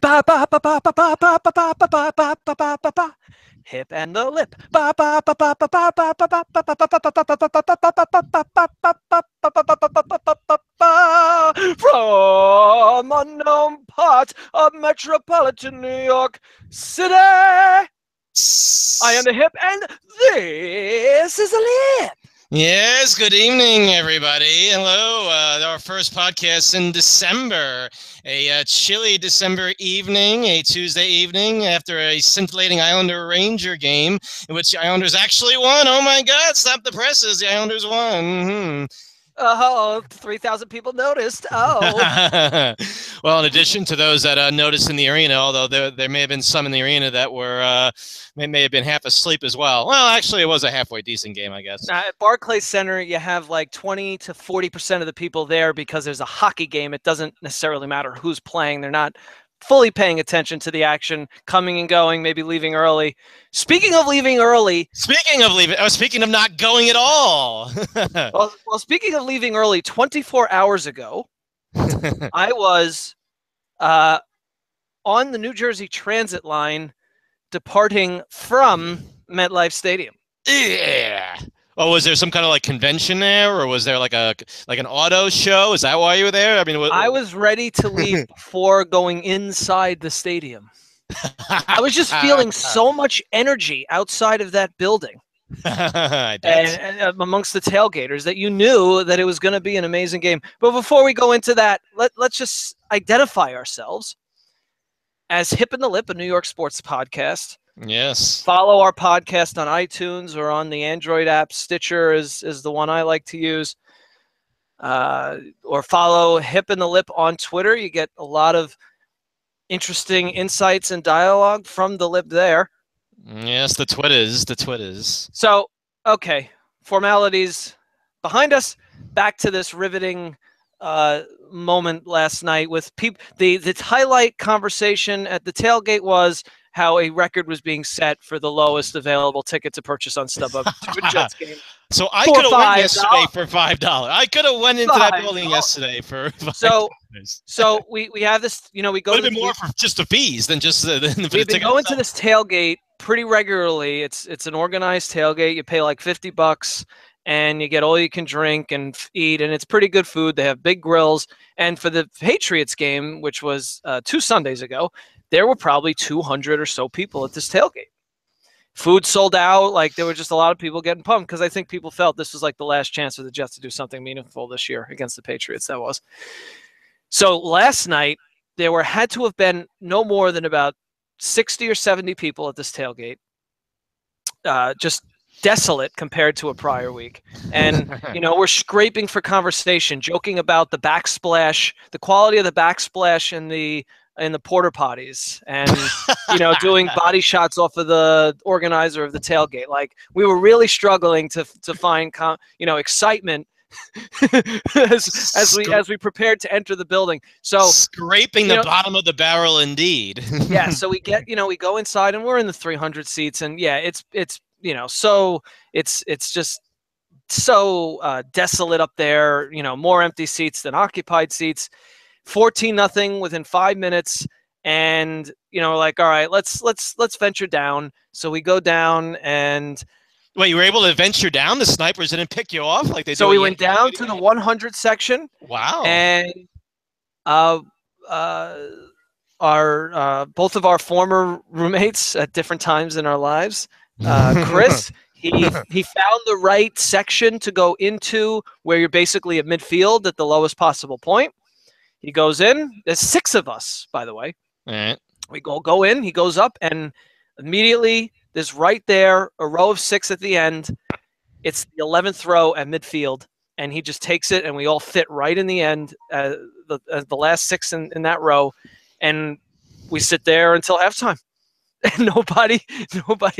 Ba ba ba ba ba ba ba ba ba ba ba ba ba ba ba ba. Hip and the lip. Ba ba ba ba ba ba ba ba ba ba ba ba ba ba. From unknown parts of metropolitan New York City, I am the hip, and this is the lip. Yes, good evening, everybody. Hello, our first podcast in December, a chilly December evening, a Tuesday evening after a scintillating Islander-Ranger game in which the Islanders actually won. Oh my God, stop the presses, the Islanders won. Mm-hmm. Oh, 3,000 people noticed. Oh. Well, in addition to those that noticed in the arena, although there may have been some in the arena that were may have been half asleep as well. Well, actually, it was a halfway decent game, I guess. Now, at Barclays Center, you have like 20 to 40% of the people there because there's a hockey game. It doesn't necessarily matter who's playing. They're not fully paying attention to the action, coming and going, maybe leaving early. Speaking of leaving early. Speaking of not going at all. well, speaking of leaving early, 24 hours ago, I was on the New Jersey Transit line departing from MetLife Stadium. Yeah. Oh, was there some kind of like convention there, or was there like an auto show? Is that why you were there? I mean, I was ready to leave before going inside the stadium. I was just feeling so much energy outside of that building, and amongst the tailgaters, that you knew that it was going to be an amazing game. But before we go into that, let's just identify ourselves as Hip and the Lip, a New York sports podcast. Yes. Follow our podcast on iTunes or on the Android app. Stitcher is the one I like to use. Or follow Hip and the Lip on Twitter. You get a lot of interesting insights and dialogue from the Lip there. Yes, the Twitters. So, okay, formalities behind us. Back to this riveting moment last night with people. The highlight conversation at the tailgate was how a record was being set for the lowest available ticket to purchase on StubHub to a Jets game. So I could have went yesterday for $5. I could have went into that building yesterday for $5. So we have this, we go. Would have been more for just the fees than just the ticket. We've been going to this tailgate pretty regularly. It's an organized tailgate. You pay like $50. And you get all you can drink and eat, and it's pretty good food. They have big grills. And for the Patriots game, which was 2 Sundays ago, there were probably 200 or so people at this tailgate. Food sold out. Like, there were just a lot of people getting pumped because I think people felt this was like the last chance for the Jets to do something meaningful this year against the Patriots. That was. So last night, there had to have been no more than about 60 or 70 people at this tailgate. Just desolate compared to a prior week. And, we're scraping for conversation, joking about the backsplash, the quality of the backsplash in the porta potties, and, doing body shots off of the organizer of the tailgate. Like, we were really struggling to find, excitement as we prepared to enter the building. So scraping the bottom of the barrel indeed. Yeah. So we get, we go inside and we're in the 300 seats, and yeah, it's so it's just so desolate up there, more empty seats than occupied seats. 14-0 within 5 minutes. And, we're like, all right, let's venture down. So we go down, and wait, you were able to venture down? The snipers didn't pick you off like they do? So we went down to the 100 section. Wow. And both of our former roommates at different times in our lives, Chris, he found the right section to go into where you're basically at midfield at the lowest possible point. He goes in. There's 6 of us, by the way. All right. We go in. He goes up, and immediately there's right there a row of 6 at the end. It's the 11th row at midfield, and he just takes it, and we all fit right in the end, the last 6 in that row, and we sit there until halftime. and nobody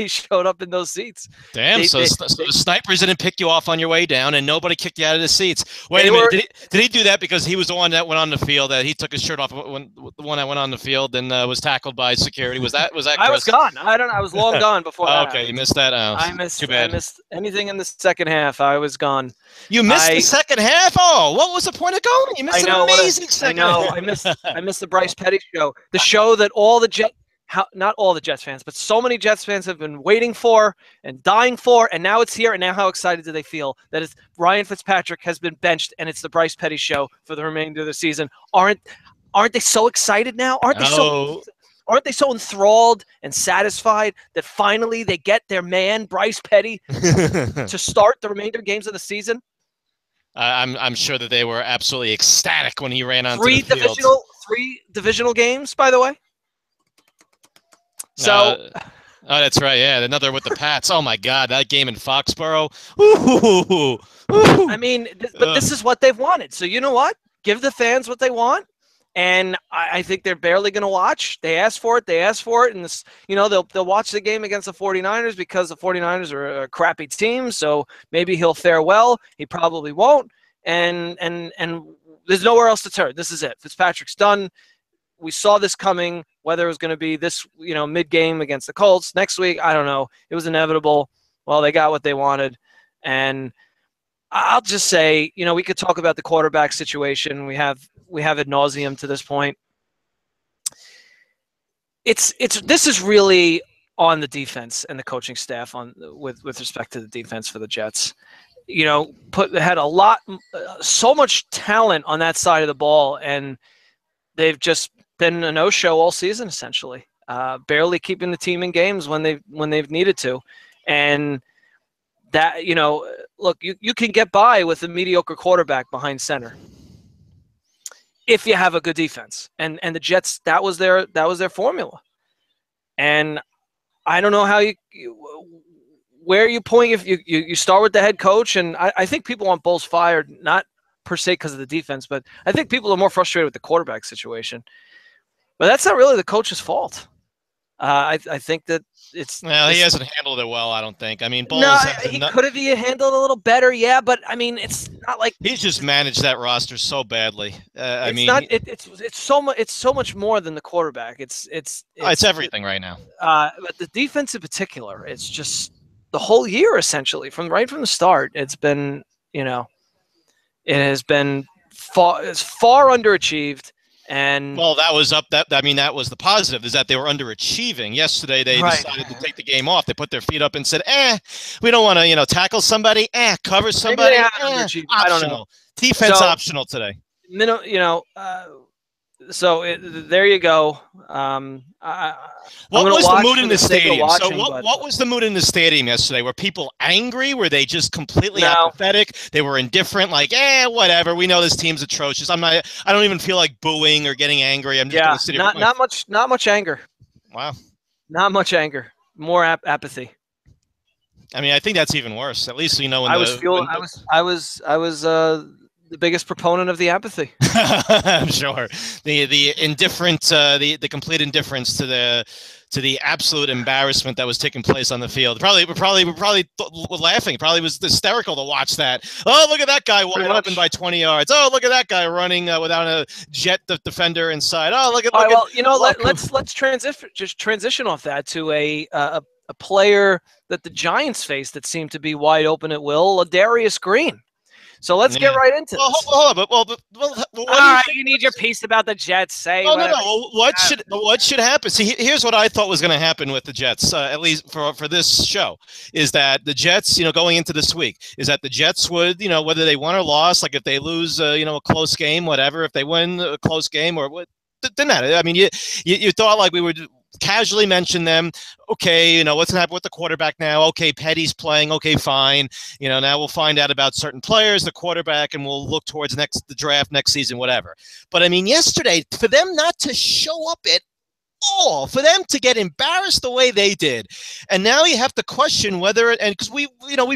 showed up in those seats. Damn, so the snipers didn't pick you off on your way down, and nobody kicked you out of the seats. Wait a minute, did he do that because he was the one that went on the field, that he took his shirt off when the one that went on the field and was tackled by security? Was that Chris? I was gone. I was long gone before that. Okay, you missed that. Oh, too bad. I missed anything in the second half. I was gone. You missed the second half? Oh, what was the point of going? You missed an amazing second half. I missed the Bryce Petty show. The show that all the not all the Jets fans, but so many Jets fans have been waiting for and dying for, and now it's here. And now how excited do they feel that Ryan Fitzpatrick has been benched and it's the Bryce Petty show for the remainder of the season? Aren't they so excited now? Aren't they so enthralled and satisfied that finally they get their man Bryce Petty to start the remainder of games of the season? I'm sure that they were absolutely ecstatic when he ran onto the field. 3 divisional games, by the way. So, oh, that's right. Yeah, another with the Pats. Oh my God, that game in Foxborough. Ooh. I mean, but this is what they've wanted. So you know what? Give the fans what they want, and I think they're barely going to watch. They asked for it. And this, they'll watch the game against the 49ers because the 49ers are a crappy team. So maybe he'll fare well. He probably won't. And there's nowhere else to turn. This is it. Fitzpatrick's done. We saw this coming, whether it was going to be this, mid-game against the Colts next week. I don't know. It was inevitable. Well, they got what they wanted. And I'll just say, we could talk about the quarterback situation. We have ad nauseum to this point. This is really on the defense and the coaching staff with respect to the defense for the Jets. Had so much talent on that side of the ball, and they've just been a no-show all season, essentially, barely keeping the team in games when they've needed to. And that, look, you can get by with a mediocre quarterback behind center if you have a good defense. And the Jets, that was their formula. And I don't know how where you point if you start with the head coach, and I think people want Bowles fired, not per se because of the defense, but I think people are more frustrated with the quarterback situation. But that's not really the coach's fault. I think that he hasn't handled it well, I don't think. I mean, Bowles could have handled it a little better, yeah, but I mean, it's not like he's just managed that roster so badly. It's so much more than the quarterback. It's everything right now. But the defense in particular, it's just the whole year essentially, from the start. It's been, it has been far underachieved. And well, that was that was the positive, is that they were underachieving. Yesterday, they decided to take the game off. They put their feet up and said, we don't want to, tackle somebody, cover somebody. Optional. I don't know. Defense optional today. So there you go. What was the mood in the stadium? What was the mood in the stadium yesterday? Were people angry? Were they just completely apathetic? They were indifferent, like, whatever. We know this team's atrocious. I don't even feel like booing or getting angry. I'm just going to sit here. Not much anger. Wow. Not much anger. More apathy. I mean, I think that's even worse. At least when I was the biggest proponent of the apathy. I'm sure the indifferent, the complete indifference to the absolute embarrassment that was taking place on the field. Probably laughing. Probably was hysterical to watch that. Oh, look at that guy wide open by 20 yards. Oh, look at that guy running without a jet defender inside. Oh, look at. Let's transition off that to a player that the Giants faced that seemed to be wide open at will, Darius Green. So let's get right into this. Hold on, all right, you need your piece about the Jets. Say no. What should happen? See, here's what I thought was going to happen with the Jets, at least for this show, is that the Jets, going into this week, is that the Jets would, whether they won or lost, like if they lose, a close game, whatever, if they win a close game or what, didn't matter. I mean, you thought like we would casually mention them. Okay, what's going to happen with the quarterback now? Okay, Petty's playing. Okay, fine. Now we'll find out about certain players, the quarterback, and we'll look towards the draft next season, whatever. But I mean, yesterday, for them not to show up at all for them to get embarrassed the way they did. And now you have to question whether, and because we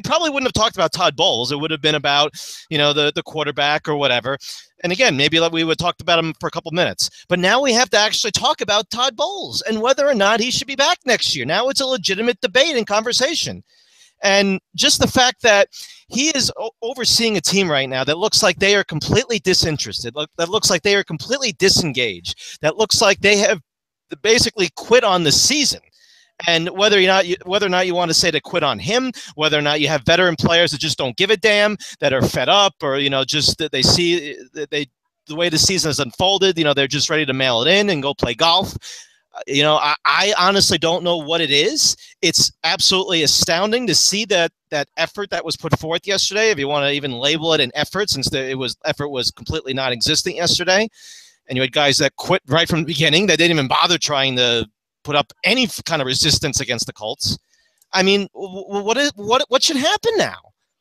probably wouldn't have talked about Todd Bowles. It would have been about, the quarterback or whatever. And again, maybe we would have talked about him for a couple minutes. But now we have to actually talk about Todd Bowles and whether or not he should be back next year. Now it's a legitimate debate and conversation. And just the fact that he is overseeing a team right now that looks like they are completely disinterested, that looks like they are completely disengaged, that looks like they have basically quit on the season. And whether or not you want to say to quit on him, whether or not you have veteran players that just don't give a damn, that are fed up, or just that they see the way the season has unfolded, they're just ready to mail it in and go play golf. I honestly don't know what it is. It's absolutely astounding to see that effort that was put forth yesterday, if you want to even label it an effort, since effort was completely non-existent yesterday. And you had guys that quit right from the beginning. They didn't even bother trying to put up any kind of resistance against the Colts. I mean, what should happen now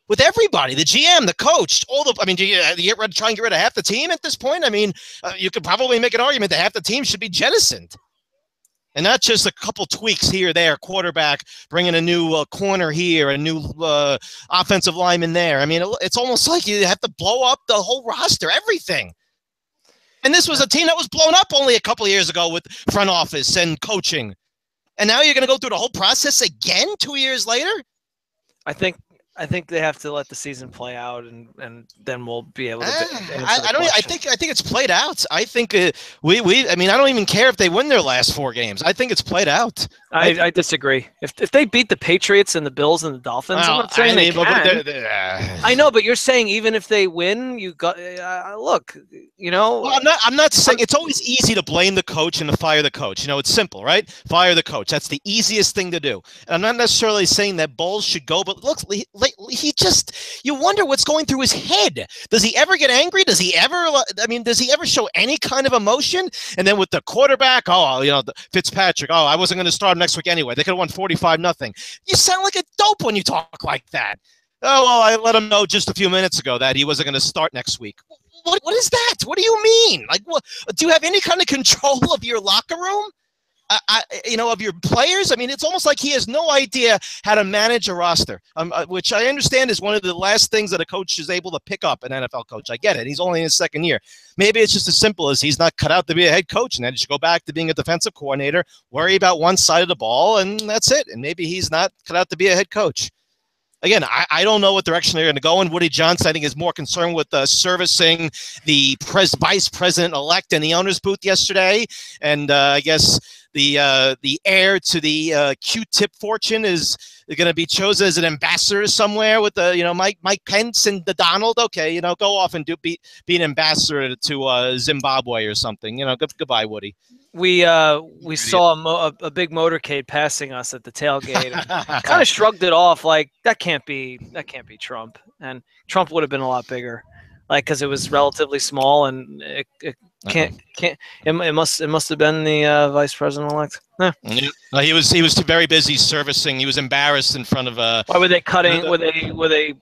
with everybody? The GM, the coach, do you try and get rid of half the team at this point? I mean, you could probably make an argument that half the team should be jettisoned. And not just a couple tweaks here or there, quarterback, bringing a new corner here, a new offensive lineman there. I mean, it's almost like you have to blow up the whole roster, everything. And this was a team that was blown up only a couple of years ago with front office and coaching. And now you're going to go through the whole process again 2 years later? I think they have to let the season play out, and then we'll be able to. I think it's played out. I think I don't even care if they win their last 4 games. I think it's played out. I disagree. If they beat the Patriots and the Bills and the Dolphins, I'm not saying they can. I know, but you're saying even if they win, you got look. Well, I'm not saying it's always easy to blame the coach and to fire the coach. It's simple, right? Fire the coach. That's the easiest thing to do. And I'm not necessarily saying that Bowles should go, but look, you wonder what's going through his head. Does he ever get angry? Does he ever show any kind of emotion? And then with the quarterback, Fitzpatrick, I wasn't going to start him next week anyway. They could have won 45-0. You sound like a dope when you talk like that. Oh, well, I let him know just a few minutes ago that he wasn't going to start next week. What is that? What do you mean? Like, what? Do you have any kind of control of your locker room? Of your players? I mean, it's almost like he has no idea how to manage a roster, which I understand is one of the last things that a coach is able to pick up, an NFL coach. I get it. He's only in his second year. Maybe it's just as simple as he's not cut out to be a head coach, and then he should go back to being a defensive coordinator, worry about one side of the ball, and that's it. And maybe he's not cut out to be a head coach. Again, I don't know what direction they're going to go in. Woody Johnson, I think, is more concerned with servicing the vice president-elect in the owner's booth yesterday. And I guess the heir to the Q-tip fortune is going to be chosen as an ambassador somewhere with Mike Pence and the Donald. Okay, go off and be an ambassador to Zimbabwe or something. Goodbye, Woody. We saw a big motorcade passing us at the tailgate. And kind of shrugged it off, like that can't be Trump, and Trump would have been a lot bigger, like because it was relatively small, and it can't. It must have been the vice president elect. Eh. No, he was very busy servicing. He was embarrassed in front of. Why were they cutting? Were they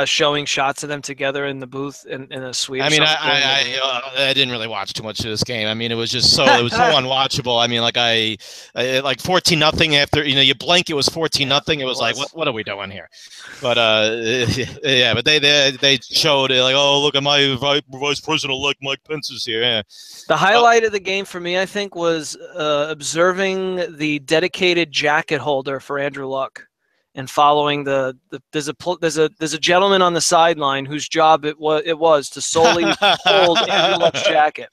showing shots of them together in the booth in a suite? I mean, I didn't really watch too much of this game. I mean, it was so unwatchable. I mean, like 14-0 after you blink, it was 14-0. It was like, what are we doing here? But yeah, but they showed it like, oh, look at my vice president-elect Mike Pence is here. Yeah. The highlight of the game for me, I think, was observing the dedicated jacket holder for Andrew Luck, and following there's a gentleman on the sideline whose job it was to solely hold Andrew Luck's jacket.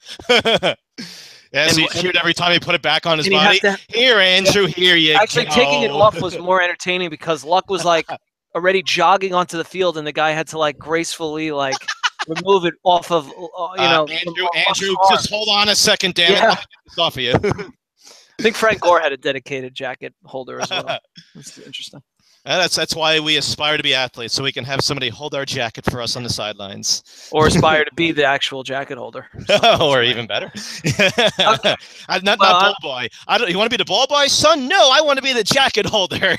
Yeah, so you hear it every time he put it back on his body. Here, Andrew, here you actually go. Taking it off was more entertaining because Luck was like already jogging onto the field, and the guy had to like gracefully like remove it off of Andrew, just hold on a second, damn it. Let me get this off of you. I think Frank Gore had a dedicated jacket holder as well. That's interesting. That's why we aspire to be athletes, so we can have somebody hold our jacket for us on the sidelines. Or aspire to be the actual jacket holder. Or even better. Not ball boy. You want to be the ball boy, son? No, I want to be the jacket holder.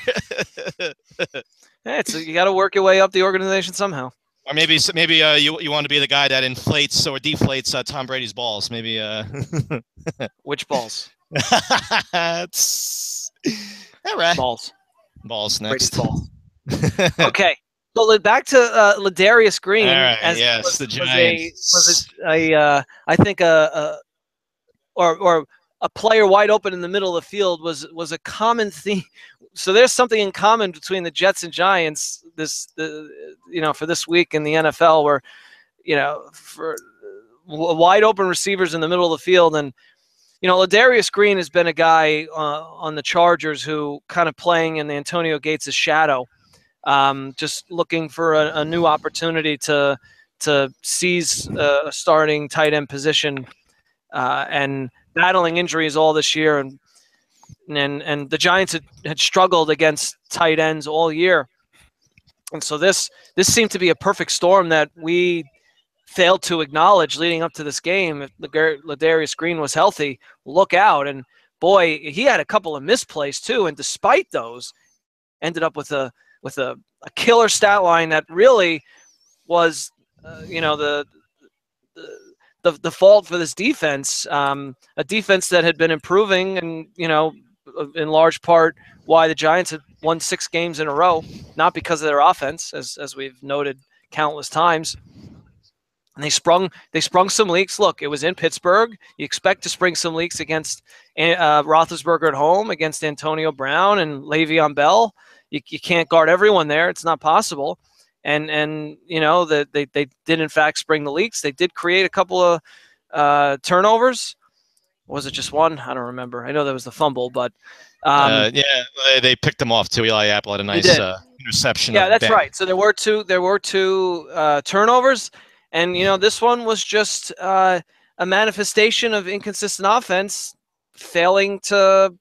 Hey, you got to work your way up the organization somehow. Or maybe you want to be the guy that inflates or deflates Tom Brady's balls. Maybe. Which balls? It's, all right. Balls next. Balls. Okay. So back to Ladarius Green. All right, as yes, the Giants. Was I think or a player wide open in the middle of the field was a common theme. So there's something in common between the Jets and Giants for this week in the NFL, where for wide open receivers in the middle of the field. And Ladarius Green has been a guy on the Chargers who kind of playing in the Antonio Gates' shadow, just looking for a new opportunity to seize a starting tight end position, and battling injuries all this year. And the Giants had struggled against tight ends all year. And so this seemed to be a perfect storm that we failed to acknowledge leading up to this game. If Ladarius Green was healthy, look out. And boy, he had a couple of misplays too. And despite those, ended up with a killer stat line that really was, the fault for this defense. A defense that had been improving, and in large part why the Giants had won 6 games in a row, not because of their offense, as we've noted countless times. And they sprung some leaks. Look, it was in Pittsburgh. You expect to spring some leaks against Roethlisberger at home, against Antonio Brown and Le'Veon Bell. You can't guard everyone there. It's not possible. And that they did in fact spring the leaks. They did create a couple of turnovers. Was it just one? I don't remember. I know there was the fumble, but they picked them off too. Eli Apple had a nice interception. Yeah, that's right. So there were two turnovers, and this one was just a manifestation of inconsistent offense, failing to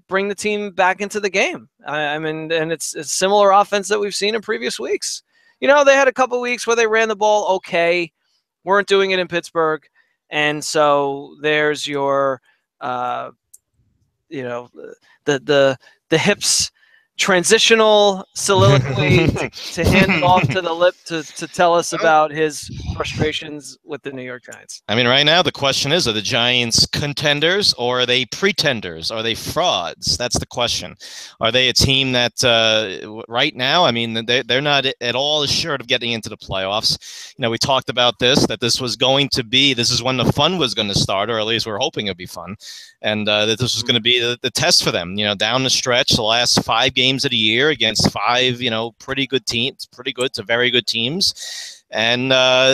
bring the team back into the game. I mean, and it's a similar offense that we've seen in previous weeks. They had a couple weeks where they ran the ball okay, weren't doing it in Pittsburgh, and so there's your, the hips transitional soliloquy to hand it off to the lip to tell us about his frustrations with the New York Giants. I mean, right now the question is, are the Giants contenders or are they pretenders? Are they frauds? That's the question. Are they a team that right now, I mean, they're not at all assured of getting into the playoffs. We talked about that this was going to be, this is when the fun was going to start, or at least we're hoping it'd be fun. And that this was going to be the test for them, down the stretch, the last 5 games of the year against 5, pretty good teams, pretty good to very good teams. And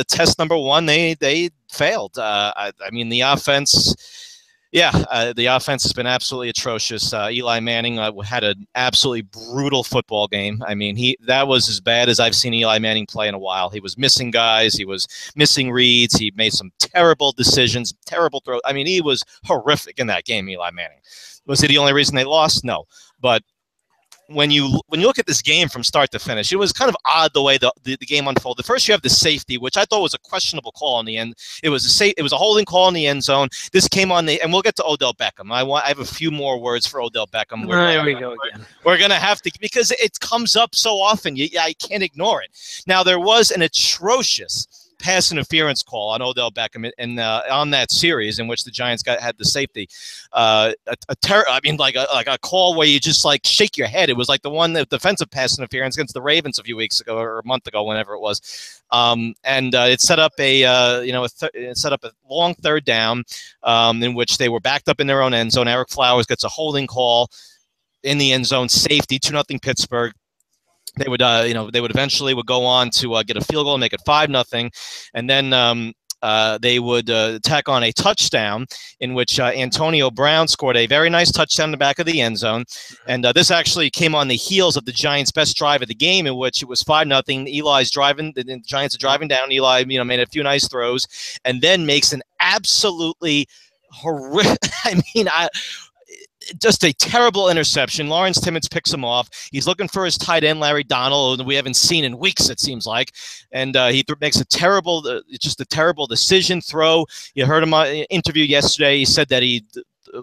test number 1, they failed. I mean, the offense, the offense has been absolutely atrocious. Eli Manning had an absolutely brutal football game. I mean, that was as bad as I've seen Eli Manning play in a while. He was missing guys. He was missing reads. He made some terrible decisions, terrible throws. I mean, he was horrific in that game, Eli Manning. Was he the only reason they lost? No. But when you look at this game from start to finish, it was kind of odd the way the game unfolded. First, you have the safety, which I thought was a questionable call in the end. It was a holding call in the end zone. This came on and we'll get to Odell Beckham. I have a few more words for Odell Beckham. There we go again. We're gonna have to, because it comes up so often. I can't ignore it. Now, there was an atrocious pass interference call on Odell Beckham on that series in which the Giants had the safety. Like a call where you just like shake your head. It was like the defensive pass interference against the Ravens a few weeks ago or a month ago, whenever it was. It set up it set up a long third down in which they were backed up in their own end zone. Eric Flowers gets a holding call in the end zone, safety, 2-0 Pittsburgh. They would eventually go on to get a field goal and make it 5-0, and then they would tack on a touchdown in which Antonio Brown scored a very nice touchdown in the back of the end zone, and this actually came on the heels of the Giants' best drive of the game, in which it was 5-0. Eli's driving, the Giants are driving down. Eli, made a few nice throws, and then makes an absolutely horrific. Just a terrible interception. Lawrence Timmons picks him off. He's looking for his tight end, Larry Donald, who we haven't seen in weeks, it seems like. And he makes a terrible decision throw. You heard him interview yesterday. He said that he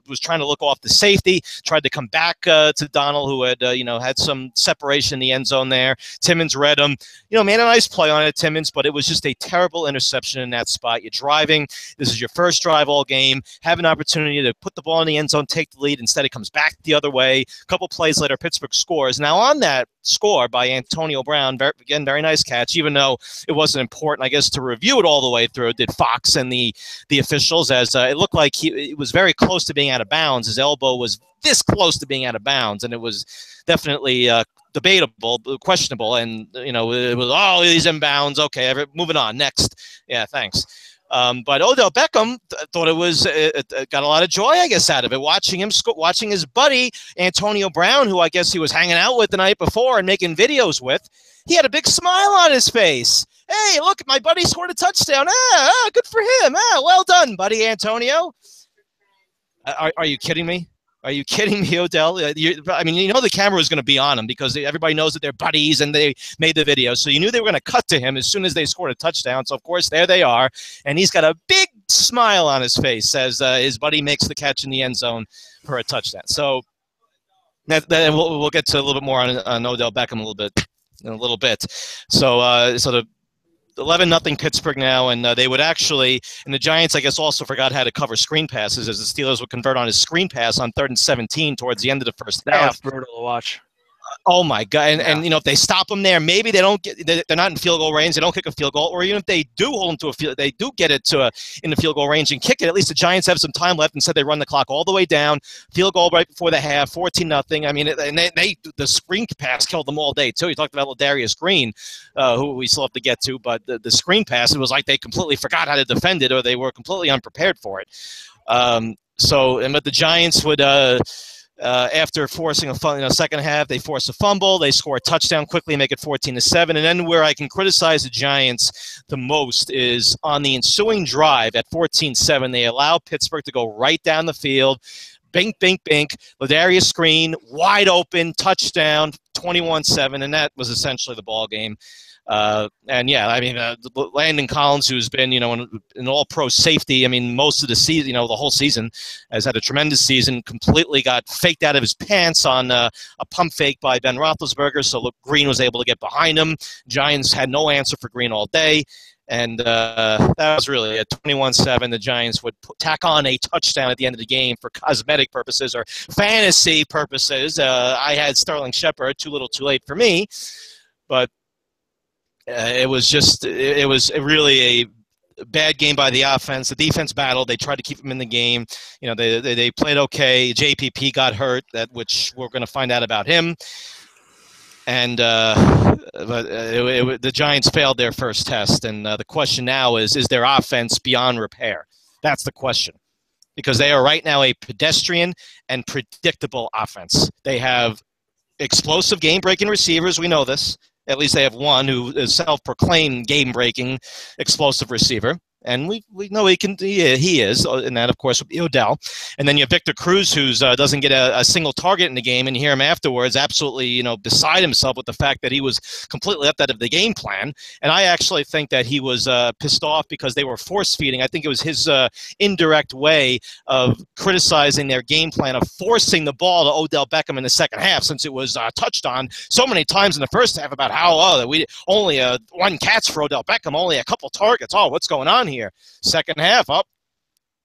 was trying to look off the safety, tried to come back to Donald, who had had some separation in the end zone there. Timmons read him, made a nice play on it, Timmons, but it was just a terrible interception in that spot. You're driving. This is your first drive all game. Have an opportunity to put the ball in the end zone, take the lead. Instead, it comes back the other way. A couple plays later, Pittsburgh scores. Now, on that score by Antonio Brown, again, very nice catch, even though it wasn't important, I guess, to review it all the way through, did Fox and the officials, as it looked like he was very close to being out of bounds. His elbow was this close to being out of bounds, and it was definitely debatable, questionable, and it was, he's in bounds. Okay, moving on. Next. Yeah, thanks. But Odell Beckham thought it got a lot of joy, I guess, out of it. Watching his buddy Antonio Brown, who I guess he was hanging out with the night before and making videos with, he had a big smile on his face. Hey, look, my buddy scored a touchdown. Good for him. Well done, buddy Antonio. Are you kidding me? Are you kidding me, Odell? The camera was going to be on him because everybody knows that they're buddies and they made the video. So you knew they were going to cut to him as soon as they scored a touchdown. So, of course, there they are. And he's got a big smile on his face as his buddy makes the catch in the end zone for a touchdown. So we'll get to a little bit more on Odell Beckham in a little bit. So the 11-0 Pittsburgh now, and they would actually, and the Giants, I guess, also forgot how to cover screen passes, as the Steelers would convert on his screen pass on 3rd and 17 towards the end of the first half. That was brutal to watch. Oh my God! And if they stop them there, maybe they're not in field goal range. They don't kick a field goal, or even if they do hold them to a field, they do get it in the field goal range and kick it. At least the Giants have some time left. Instead, they run the clock all the way down. Field goal right before the half, 14-0. I mean, the screen pass killed them all day too. You talked about Ladarius Green, who we still have to get to, but the screen pass, it was like they completely forgot how to defend it, or they were completely unprepared for it. But the Giants would. After forcing a second half, they force a fumble. They score a touchdown quickly, make it 14-7. And then where I can criticize the Giants the most is on the ensuing drive at 14-7. They allow Pittsburgh to go right down the field. Bink, bink, bink. Ladarius Green, wide open, touchdown, 21-7. And that was essentially the ball game. Landon Collins, who's been, an all-pro safety, most of the season, the whole season, has had a tremendous season, completely got faked out of his pants on a pump fake by Ben Roethlisberger, so Green was able to get behind him. Giants had no answer for Green all day, and that was really at 21-7. The Giants would tack on a touchdown at the end of the game for cosmetic purposes or fantasy purposes. I had Sterling Shepard, too little too late for me, but it was really a bad game by the offense. The defense battled. They tried to keep them in the game. They played okay. JPP got hurt, which we're going to find out about him. And the Giants failed their first test. And the question now is their offense beyond repair? That's the question. Because they are right now a pedestrian and predictable offense. They have explosive game-breaking receivers. We know this. At least they have one who is self-proclaimed game-breaking explosive receiver. And we know he is, and that, of course, would be Odell. And then you have Victor Cruz, who doesn't get a single target in the game, and you hear him afterwards absolutely, beside himself with the fact that he was completely left out of the game plan. And I actually think that he was pissed off because they were force-feeding. I think it was his indirect way of criticizing their game plan of forcing the ball to Odell Beckham in the second half, since it was touched on so many times in the first half about how we only one catch for Odell Beckham, only a couple targets. Oh, what's going on here? Second half,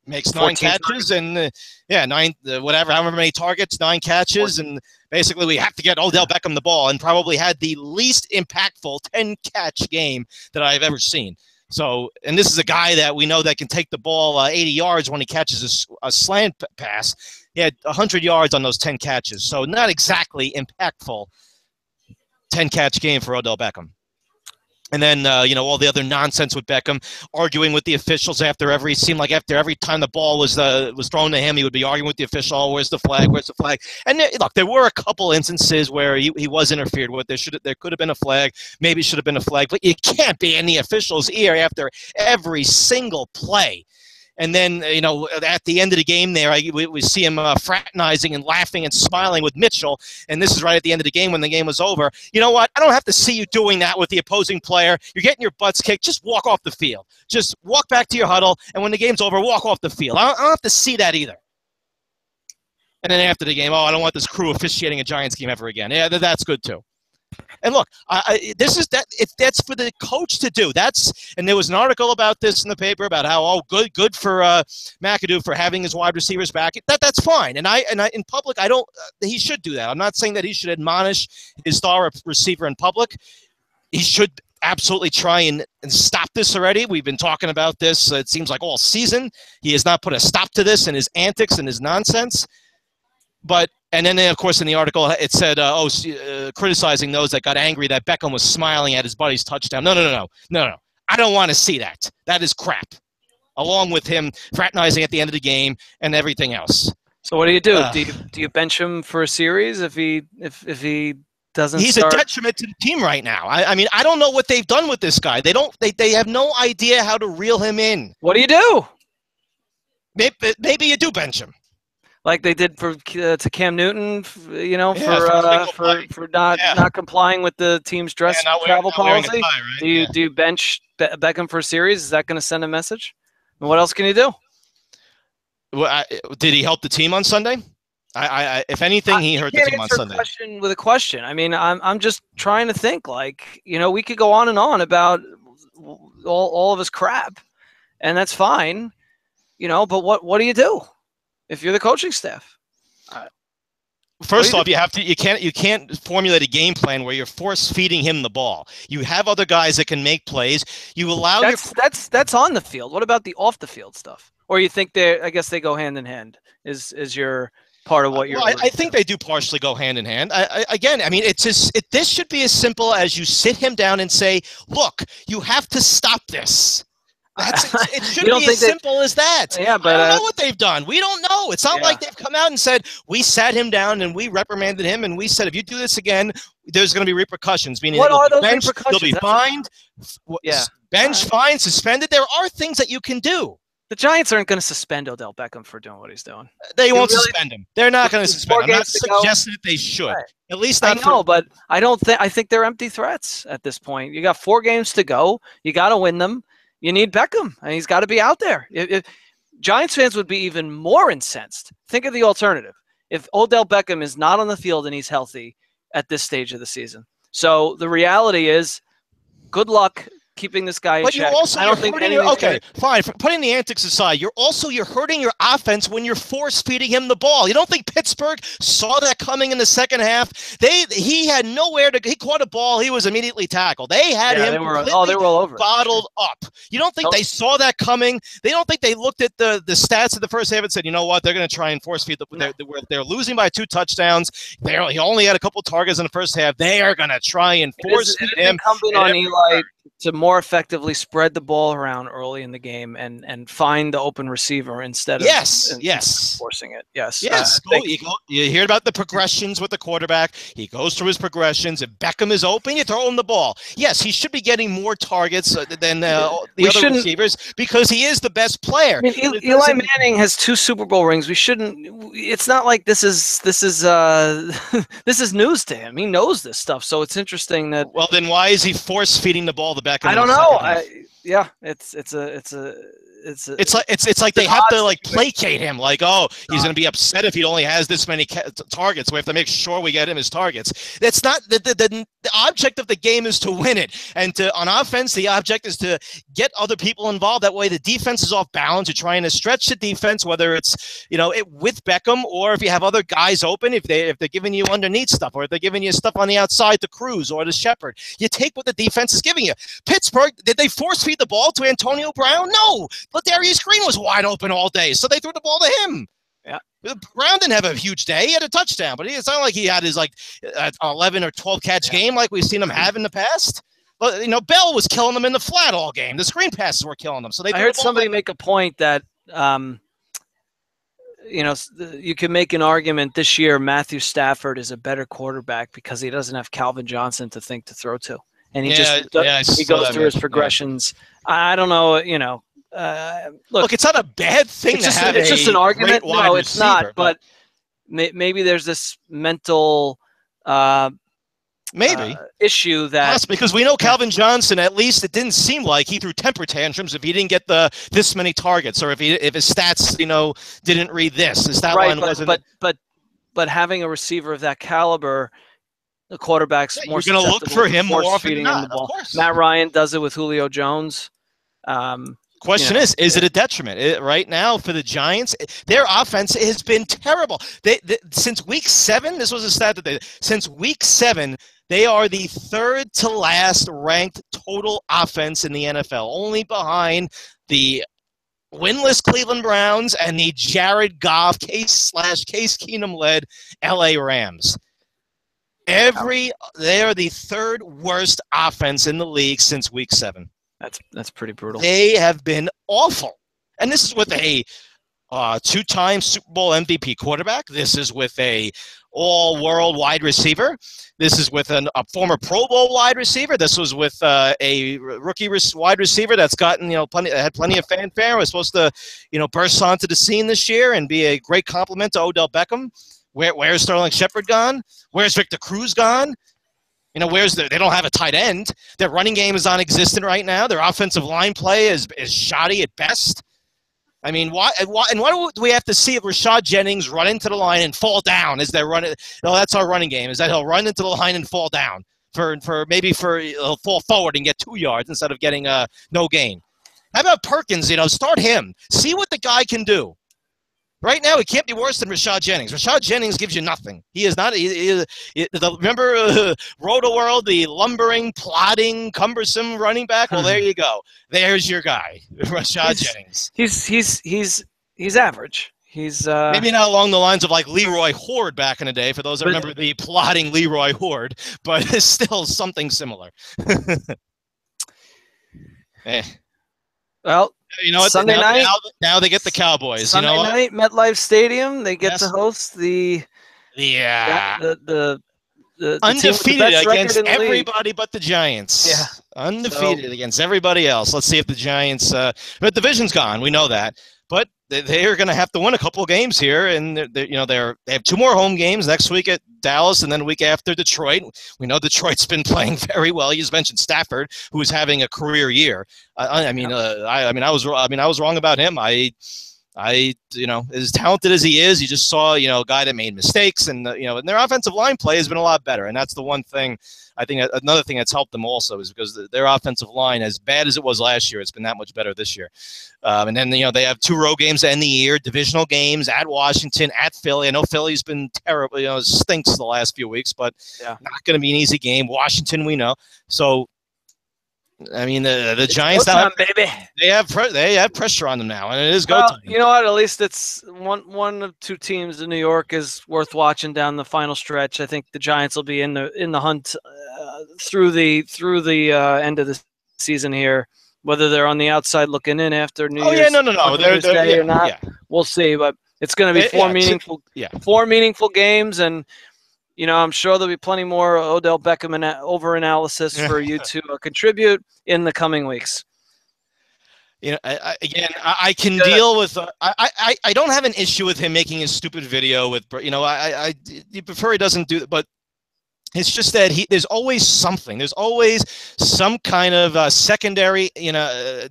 makes 9 catches and however many targets, 9 catches, and basically we have to get Odell Beckham the ball, and probably had the least impactful 10-catch game that I've ever seen. So, and this is a guy that we know that can take the ball 80 yards when he catches a slant pass. He had 100 yards on those 10 catches, so not exactly impactful 10-catch game for Odell Beckham. And then, all the other nonsense with Beckham, arguing with the officials after every time the ball was thrown to him, he would be arguing with the official, oh, where's the flag, where's the flag? And look, there were a couple instances where he was interfered with. There could have been a flag, maybe should have been a flag, but you can't be in the official's ear after every single play. And then, at the end of the game there, we see him fraternizing and laughing and smiling with Mitchell. And this is right at the end of the game when the game was over. You know what? I don't have to see you doing that with the opposing player. You're getting your butts kicked. Just walk off the field. Just walk back to your huddle. And when the game's over, walk off the field. I don't have to see that either. And then after the game, I don't want this crew officiating a Giants game ever again. Yeah, that's good too. And look, this is that. If that's for the coach to do, and there was an article about this in the paper about how good for McAdoo for having his wide receivers back. That's fine. And I in public, I don't. He should do that. I'm not saying that he should admonish his star receiver in public. He should absolutely try and stop this already. We've been talking about this. It seems like all season. He has not put a stop to this and his antics and his nonsense. And then, of course, in the article, it said, criticizing those that got angry that Beckham was smiling at his buddy's touchdown. No. I don't want to see that. That is crap. Along with him fraternizing at the end of the game and everything else. So what do you do? Do you bench him for a series if he doesn't He's start? a detriment to the team right now. I mean, I don't know what they've done with this guy. They have no idea how to reel him in. What do you do? Maybe you do bench him. Like they did to Cam Newton, for not complying with the team's travel policy. Tie, right? Do you bench Beckham for a series? Is that going to send a message? And what else can you do? Well, did he help the team on Sunday? If anything, he hurt the team on Sunday. Question with a question. I mean, I'm just trying to think. Like, we could go on and on about all of his crap, and that's fine. But what do you do if you're the coaching staff? First off, you can't formulate a game plan where you're force feeding him the ball. You have other guys that can make plays. You allow that's on the field. What about the off the field stuff? Or you think I guess they go hand in hand? Is your part of what you're? Well, I think they do partially go hand in hand. I mean, this should be as simple as you sit him down and say, "Look, you have to stop this." It should be as simple as that. Yeah, but I don't know what they've done. We don't know. It's not like they've come out and said, we sat him down and we reprimanded him and we said, if you do this again, there's going to be repercussions. Meaning what are those repercussions? They'll be fined, bench, fined, suspended. There are things that you can do. The Giants aren't going to suspend Odell Beckham for doing what he's doing. They won't suspend him. They're not going to suspend him. I'm not suggesting that they should. Right. At least not. I know, but I don't think. I think they're empty threats at this point. You got 4 games to go. You got to win them. You need Beckham, and he's got to be out there. If Giants fans would be even more incensed. Think of the alternative. If Odell Beckham is not on the field and he's healthy at this stage of the season. So the reality is, good luck keeping this guy in check. I don't think okay, fine. Putting the antics aside, you're hurting your offense when you're force feeding him the ball. You don't think Pittsburgh saw that coming in the second half? He had nowhere to. He caught a ball. He was immediately tackled. They had him. They were all over. Bottled up. You don't think they saw that coming? They don't think they looked at the stats of the first half and said, you know what? They're going to try and force feed they're losing by 2 touchdowns. He only had a couple targets in the first half. They are going to try and force feed him. Incumbent on Eli to more effectively spread the ball around early in the game and find the open receiver instead of forcing it. Yes. You hear about the progressions with the quarterback. He goes through his progressions. If Beckham is open, you throw him the ball. Yes, he should be getting more targets than the other receivers because he is the best player. I mean, Eli Manning has 2 Super Bowl rings. We shouldn't. It's not like this is this is news to him. He knows this stuff, so it's interesting that. Well, then why is he force feeding the ball to Beckham? I don't know. It's like they have to placate him. Like, he's going to be upset if he only has this many targets. We have to make sure we get him his targets. That's not the object of the game is to win it. And on offense, the object is to get other people involved. That way, the defense is off balance. You're trying to stretch the defense, whether it's with Beckham or if you have other guys open. If they're giving you underneath stuff, or if they're giving you stuff on the outside to Cruz or to Shepard, you take what the defense is giving you. Pittsburgh, did they force feed the ball to Antonio Brown? No. But Darius Green was wide open all day, so they threw the ball to him. Yeah. Brown didn't have a huge day. He had a touchdown, but it's not like he had his 11 or 12 catch game like we've seen him have in the past. But Bell was killing them in the flat all game. The screen passes were killing them. So I heard somebody make a point that you can make an argument this year. Matthew Stafford is a better quarterback because he doesn't have Calvin Johnson to throw to, and he goes through his progressions. I don't know. Look, it's not a bad thing to have. It's just an argument. No, it's receiver, not. But maybe there's this mental issue that because we know Calvin Johnson. At least it didn't seem like he threw temper tantrums if he didn't get this many targets, or if his stats didn't read this. His stat line wasn't. But but having a receiver of that caliber, the quarterback's more you're going to look for him more often than feeding him the not, of ball. course. Matt Ryan does it with Julio Jones. Question is it a detriment? Right now for the Giants, their offense has been terrible. Since week 7, this was a stat that since week 7, they are the third to last ranked total offense in the NFL, only behind the winless Cleveland Browns and the Jared Goff Case Keenum led LA Rams. They are the third worst offense in the league since week 7. That's pretty brutal. They have been awful. And this is with a 2-time Super Bowl MVP quarterback. This is with a all-world wide receiver. This is with a former Pro Bowl wide receiver. This was with a rookie wide receiver that's gotten had plenty of fanfare. Was supposed to burst onto the scene this year and be a great compliment to Odell Beckham. Where's Sterling Shepard gone? Where's Victor Cruz gone? They don't have a tight end. Their running game is non-existent right now. Their offensive line play is shoddy at best. I mean, why do we have to see Rashad Jennings run into the line and fall down as they're running? No, that's our running game, is that he'll run into the line and fall down he'll fall forward and get 2 yards instead of getting no gain. How about Perkins? Start him. See what the guy can do. Right now, he can't be worse than Rashad Jennings. Rashad Jennings gives you nothing. He is not. Remember Roto World, the lumbering, plodding, cumbersome running back? Well, there you go. There's your guy, Rashad Jennings. He's average. He's maybe not along the lines of like Leroy Horde back in the day, for those that remember the plodding Leroy Horde, but it's still something similar. Well, Sunday night. Now they get the Cowboys. Sunday night, MetLife Stadium. They get to host the undefeated against everybody but the Giants. Yeah, undefeated against everybody else. Let's see if the Giants. But the division's gone. We know that. But they are going to have to win a couple of games here, and they have 2 more home games next week at Dallas, and then a week after Detroit. We know Detroit's been playing very well. You just mentioned Stafford, who is having a career year. I was wrong about him. As talented as he is, you just saw a guy that made mistakes, and and their offensive line play has been a lot better, and that's the one thing. I think another thing that's helped them also is because their offensive line, as bad as it was last year, it's been that much better this year. And then they have 2 road games to end the year, divisional games at Washington, at Philly. I know Philly's been terrible, stinks the last few weeks, but not going to be an easy game. Washington, we know. So, I mean, the Giants now they have pressure on them now, and it is go time. You know what? At least it's one of 2 teams in New York is worth watching down the final stretch. I think the Giants will be in the hunt through the end of the season here. Whether they're on the outside looking in after New Year's Day or not, we'll see. But it's going to be 4 meaningful games, and I'm sure there'll be plenty more Odell Beckham over analysis for you to contribute in the coming weeks. I can deal with. I don't have an issue with him making a stupid video with. I prefer he doesn't do that, but. It's just that there's always something. There's always some kind of secondary,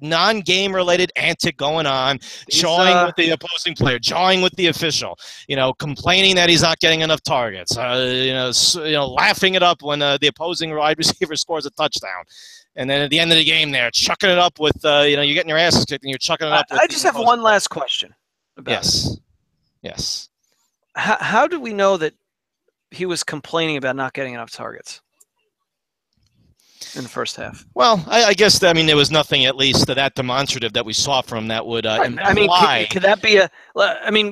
non-game related antic going on, jawing with the opposing player, jawing with the official, complaining that he's not getting enough targets, laughing it up when the opposing wide receiver scores a touchdown. And then at the end of the game there, chucking it up with, you're getting your asses kicked and you're chucking it up with. I just have one last question. Yes. How do we know that he was complaining about not getting enough targets in the first half? Well, I guess there was nothing at least that demonstrative that we saw from him that would imply. Could that be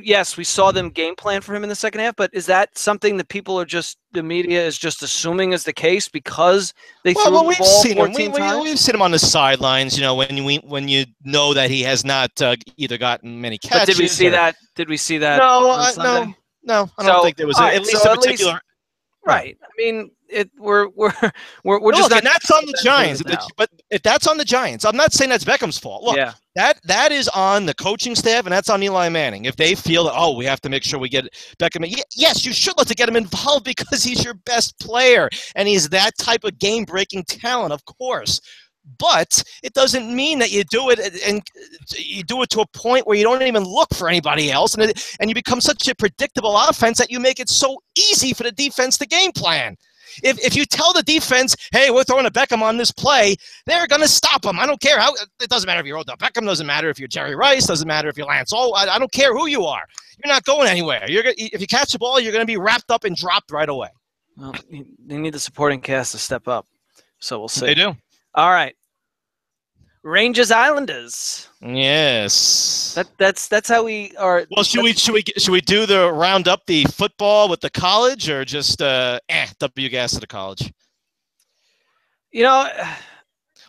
yes, we saw them game plan for him in the second half, but is that something that the media is just assuming is the case because they threw the ball 14 times? We've seen him on the sidelines, when you know that he has not either gotten many catches. But did we see that? Did we see that? No, I don't think there was at least a particular. Right. We're just not. And that's on the Giants. But if that's on the Giants, I'm not saying that's Beckham's fault. Look, that is on the coaching staff, and that's on Eli Manning. If they feel that, we have to make sure we get Beckham. Yes, you should get him involved because he's your best player, and he's that type of game-breaking talent, of course. But it doesn't mean that you do it and you do it to a point where you don't even look for anybody else, and you become such a predictable offense that you make it so easy for the defense to game plan. If you tell the defense, hey, we're throwing a Beckham on this play, they're going to stop him. I don't care how. It doesn't matter if you're Odell Beckham. Doesn't matter if you're Jerry Rice. Doesn't matter if you're Lance. I don't care who you are. You're not going anywhere. If you catch the ball, you're going to be wrapped up and dropped right away. Well, they need the supporting cast to step up. So we'll see. They do. All right. Rangers Islanders. Yes. That's how we are. Well, should we do the round up the football with the college, or just W gas to the college? You know.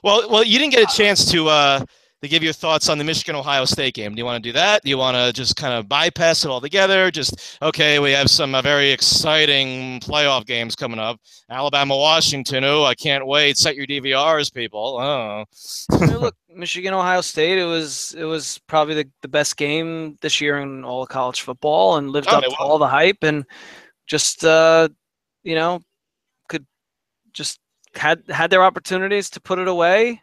Well, you didn't get a chance to give your thoughts on the Michigan-Ohio State game. Do you want to do that? Do you want to just kind of bypass it altogether? Just, okay, we have some very exciting playoff games coming up. Alabama-Washington, I can't wait. Set your DVRs, people. Oh. Look, Michigan-Ohio State, it was probably the best game this year in all of college football, and lived up to all the hype, and just, could just had their opportunities to put it away.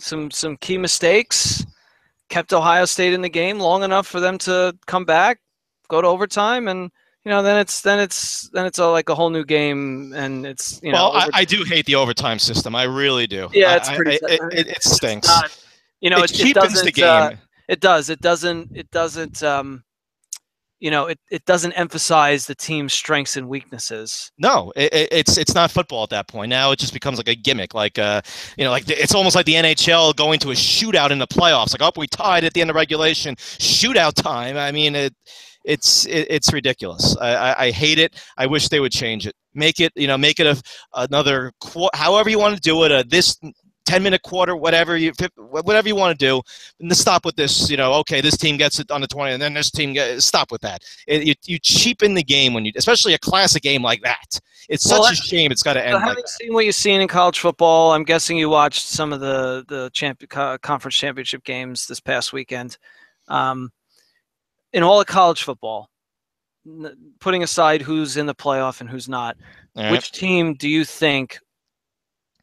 Some key mistakes kept Ohio State in the game long enough for them to come back, go to overtime, and then it's like a whole new game, and it's I do hate the overtime system. I really do. Yeah, it's pretty. It stinks. It cheapens the game. It does. It doesn't. It doesn't emphasize the team's strengths and weaknesses. No, it's not football at that point. Now it just becomes like a gimmick. It's almost like the NHL going to a shootout in the playoffs. Like, we tied at the end of regulation, shootout time. I mean, it's ridiculous. I hate it. I wish they would change it. Make it another however you want to do it. This 10-minute quarter, whatever you want to do, and to stop with this. Okay, this team gets it on the 20, and then this team stop with that. You cheapen the game especially a classic game like that. It's such a shame. It's got to end. So having seen what you've seen in college football, I'm guessing you watched some of the conference championship games this past weekend. In all of college football, putting aside who's in the playoff and who's not, which team do you think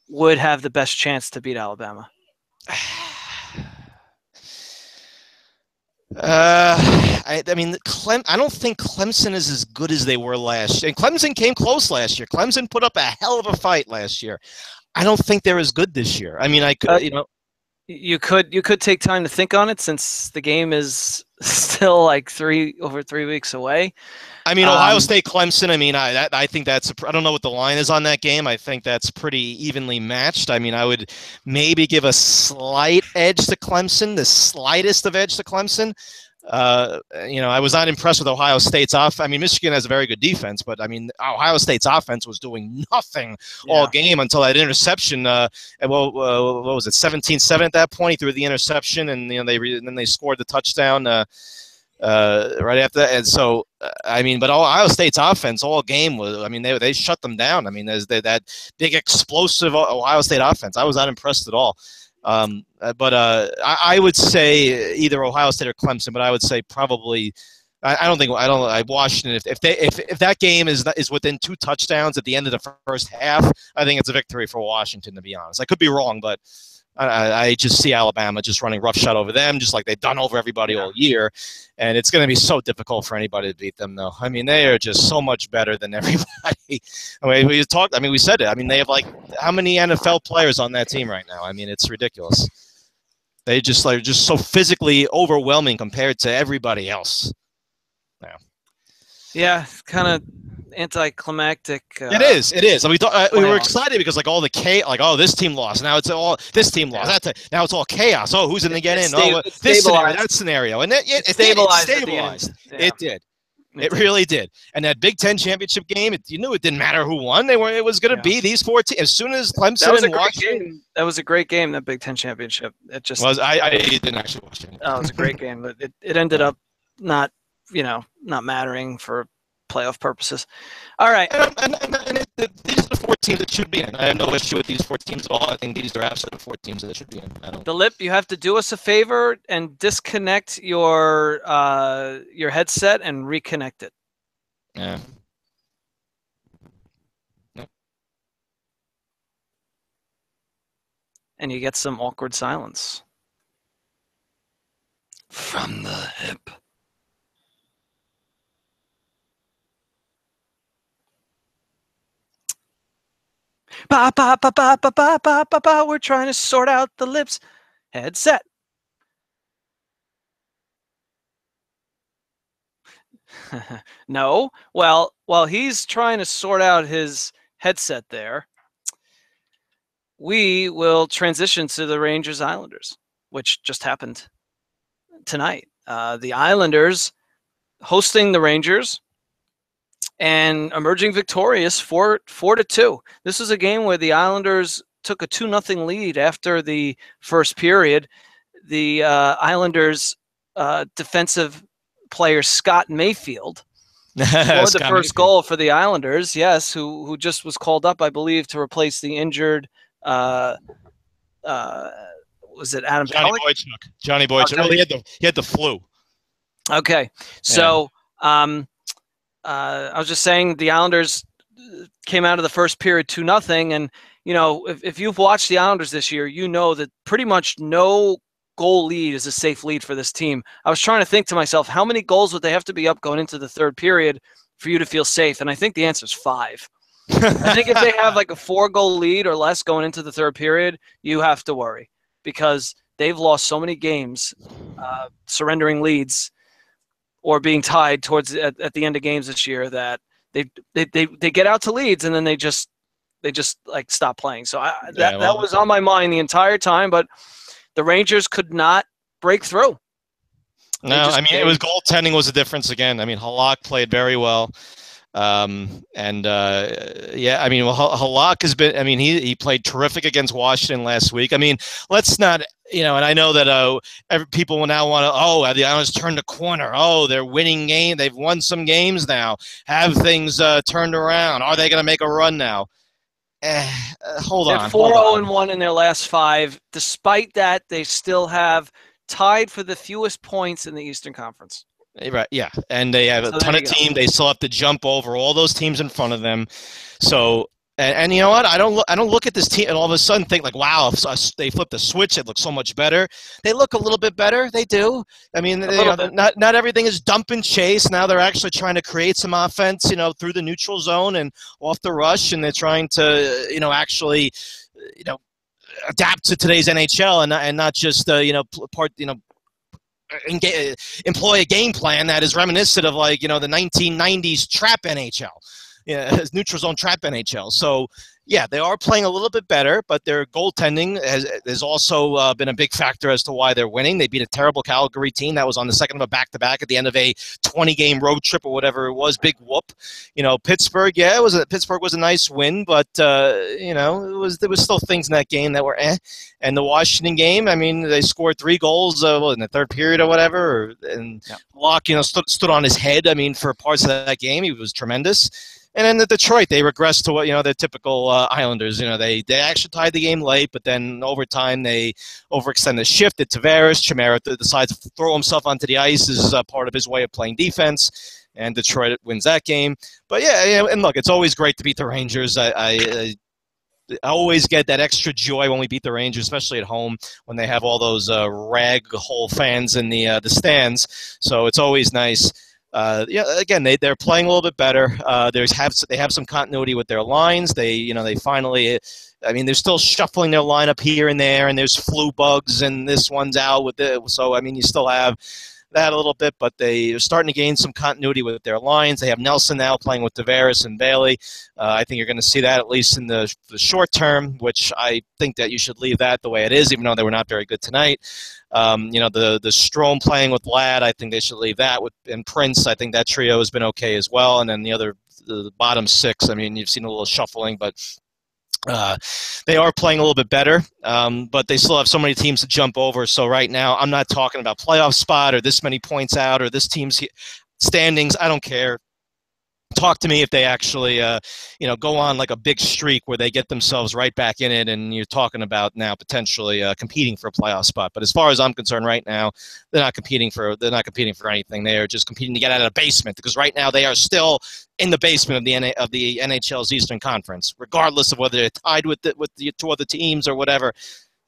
would have the best chance to beat Alabama? I don't think Clemson is as good as they were last year. And Clemson came close last year. Clemson put up a hell of a fight last year. I don't think they're as good this year. I mean, you could take time to think on it, since the game is still like over 3 weeks away. I mean, Ohio State, Clemson. I mean, I think I don't know what the line is on that game. I think that's pretty evenly matched. I mean, I would maybe give a slight edge to Clemson, the slightest of edge to Clemson. I was not impressed with Ohio State's offense. I mean, Michigan has a very good defense, but I mean, Ohio State's offense was doing nothing all game until that interception. What was it, 17-7 at that point? He threw the interception, and then they scored the touchdown right after that. And so, but Ohio State's offense all game was. I mean, they shut them down. I mean, there's that big explosive Ohio State offense. I was not impressed at all. I would say either Ohio State or Clemson, but I would say probably Washington. If that game is within 2 touchdowns at the end of the first half, I think it's a victory for Washington. To be honest, I could be wrong, but I just see Alabama just running roughshod over them, just like they've done over everybody all year, and it's going to be so difficult for anybody to beat them. Though, I mean, they are just so much better than everybody. I mean, we said it. I mean, they have how many NFL players on that team right now? I mean, it's ridiculous. They just so physically overwhelming compared to everybody else. Yeah, kind of anticlimactic. It is. And we were excited because all the chaos, this team lost. Now it's all this team lost. Now it's all chaos. Oh, who's going to get in? This scenario, that scenario, and it stabilized. It did. It really did. And that Big Ten championship game, you knew it didn't matter who won. It was going to be these 4 teams. As soon as Clemson and Washington. That was a great game. That Big Ten championship. It just was. I didn't actually watch it. Oh, it was a great game, but it ended up not mattering for playoff purposes. All right. And these are the 4 teams that should be in. I have no issue with these 4 teams at all. I think these are absolutely 4 teams that should be in. The Lip, you have to do us a favor and disconnect your headset and reconnect it. Yeah. and you get some awkward silence. From the hip. Ba, ba, ba, ba, ba, ba, ba, ba, ba. We're trying to sort out the lips. Headset. No. Well, while he's trying to sort out his headset there, we will transition to the Rangers Islanders, which just happened tonight. The Islanders hosting the Rangers and emerging victorious 4-2. This is a game where the Islanders took a 2-0 lead after the first period. The Islanders defensive player Scott Mayfield scored the first goal for the Islanders, yes, who just was called up, I believe, to replace the injured was it Adam Johnny Pellick? Boychuk. Johnny Boychuk. Oh, he had the flu. Okay. So I was just saying the Islanders came out of the first period 2-0, and if you've watched the Islanders this year, you know that pretty much no goal lead is a safe lead for this team. I was trying to think to myself, how many goals would they have to be up going into the third period for you to feel safe? And I think the answer is 5. I think if they have like a 4-goal lead or less going into the third period, you have to worry because they've lost so many games surrendering leads or being tied towards at the end of games this year that they get out to leads and then they just like stop playing. So that was on my mind the entire time, but the Rangers could not break through. No, I mean, it was goaltending was the difference again. I mean, Halak played very well. I mean, Halak has been, I mean, he played terrific against Washington last week. I mean, let's not, and I know that people will now want to, the Islanders turned a corner. Oh, they're winning game. They've won some games now. Have things turned around. Are they going to make a run now? Hold on. They're 4-0-1 in their last 5. Despite that, they still have tied for the fewest points in the Eastern Conference. Right, yeah, and they have a ton of teams. They still have to jump over all those teams in front of them. So, and you know what? I don't look at this team and all of a sudden think like, wow, if they flipped the switch, it looks so much better. They look a little bit better. They do. I mean, not everything is dump and chase. Now they're actually trying to create some offense, through the neutral zone and off the rush, and they're trying to, actually, adapt to today's NHL and not just employ a game plan that is reminiscent of the 1990s trap NHL, neutral zone trap NHL. So yeah, they are playing a little bit better, but their goaltending has also been a big factor as to why they're winning. They beat a terrible Calgary team that was on the second of a back-to-back at the end of a 20-game road trip or whatever it was. Big whoop. Pittsburgh, Pittsburgh was a nice win, but there was still things in that game that were eh. And the Washington game, I mean, they scored 3 goals in the third period or whatever, and Locke, stood on his head. I mean, for parts of that game, he was tremendous. And then the Detroit, they regressed to what, their typical Islanders. They actually tied the game late, but then overtime they overextend the shift at Tavares. Chimera decides to throw himself onto the ice as part of his way of playing defense, and Detroit wins that game. But yeah, and look, it's always great to beat the Rangers. I always get that extra joy when we beat the Rangers, especially at home when they have all those rag hole fans in the stands. So it's always nice. Again, they're playing a little bit better. They have some continuity with their lines. They finally, I mean, they're still shuffling their lineup here and there, and there's flu bugs, and this one's out with it. So I mean, you still have that a little bit, but they're starting to gain some continuity with their lines. They have Nelson now playing with Tavares and Bailey. I think you're going to see that at least in the short term, which I think that you should leave that the way it is, even though they were not very good tonight. The Strome playing with Ladd, I think they should leave that. And Prince, I think that trio has been okay as well. And then the bottom 6, I mean, you've seen a little shuffling, but they are playing a little bit better, but they still have so many teams to jump over. So right now, I'm not talking about playoff spot or this many points out or this team's standings. I don't care. Talk to me if they actually, go on like a big streak where they get themselves right back in it, and you're talking about now potentially competing for a playoff spot. But as far as I'm concerned, right now, they're not competing for anything. They are just competing to get out of the basement, because right now they are still in the basement of the NHL's Eastern Conference, regardless of whether they're tied with the 2 other teams or whatever.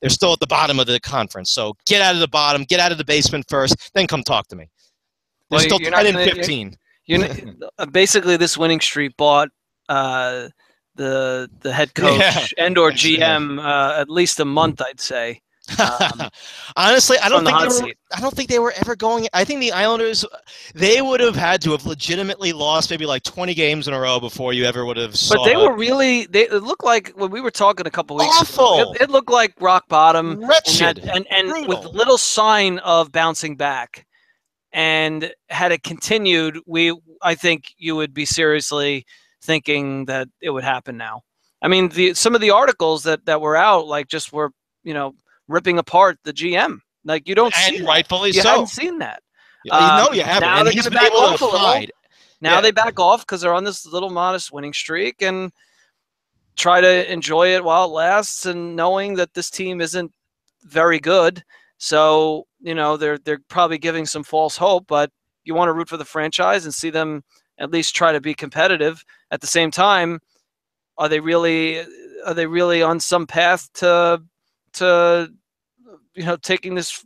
They're still at the bottom of the conference. So get out of the bottom, get out of the basement first, then come talk to me. They're still 10 and 15. Basically, this winning streak bought the head coach and or GM at least a month, I'd say. Honestly, I don't think they were ever going. I think the Islanders, they would have had to have legitimately lost maybe like 20 games in a row before you ever would have saw. But they were really, it looked like when we were talking a couple weeks ago, it looked like rock bottom. Wretched. And with little sign of bouncing back. And had it continued, I think you would be seriously thinking that it would happen now. I mean, some of the articles that were out, like, just were, ripping apart the GM. Like, you don't see that. Rightfully so. You haven't seen that. No, you haven't. Now and they're he's going to been back able off to a little. hide. Now they back off because they're on this little modest winning streak and try to enjoy it while it lasts, and knowing that this team isn't very good. So, they're probably giving some false hope, but you want to root for the franchise and see them at least try to be competitive. At the same time, are they really on some path to taking this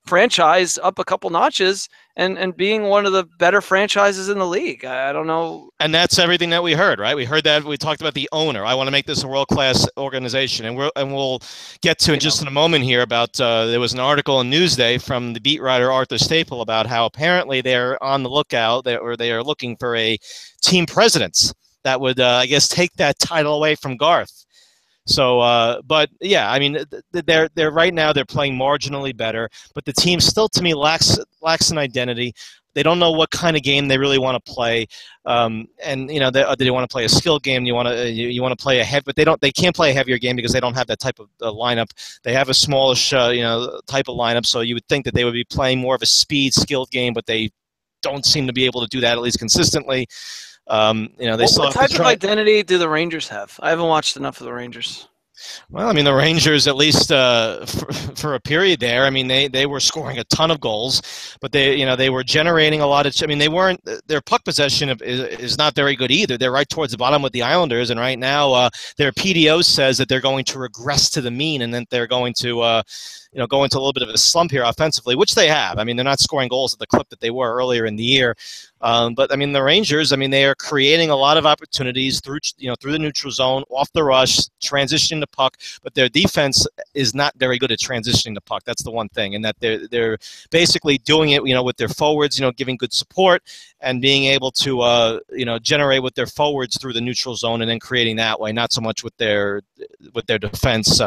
franchise up a couple notches and being one of the better franchises in the league? I don't know. And that's everything that we heard, right? We heard that. We talked about the owner. I want to make this a world-class organization, and we'll get to in just in a moment here about there was an article in Newsday from the beat writer Arthur Staple about how apparently they're on the lookout, they are looking for a team president that would, I guess, take that title away from Garth. So, but yeah, I mean, they're right now they're playing marginally better, but the team still, to me, lacks an identity. They don't know what kind of game they really want to play, and they want to play a skill game. You want to play a heavy, but they can't play a heavier game because they don't have that type of lineup. They have a smallish type of lineup, so you would think that they would be playing more of a speed skilled game, but they don't seem to be able to do that, at least consistently. What type of identity do the Rangers have? I haven't watched enough of the Rangers. Well, I mean, the Rangers, at least for a period there, I mean, they were scoring a ton of goals, but they were generating a lot of. I mean, their puck possession is not very good either. They're right towards the bottom with the Islanders, and right now their PDO says that they're going to regress to the mean, and then they're going to go into a little bit of a slump here offensively, which they have. I mean, they're not scoring goals at the clip that they were earlier in the year. But I mean, the Rangers, I mean, they are creating a lot of opportunities through the neutral zone, off the rush, transitioning the puck, but their defense is not very good at transitioning the puck. That's the one thing, and that they're basically doing it, with their forwards, giving good support and being able to, generate with their forwards through the neutral zone and then creating that way, not so much with their defense,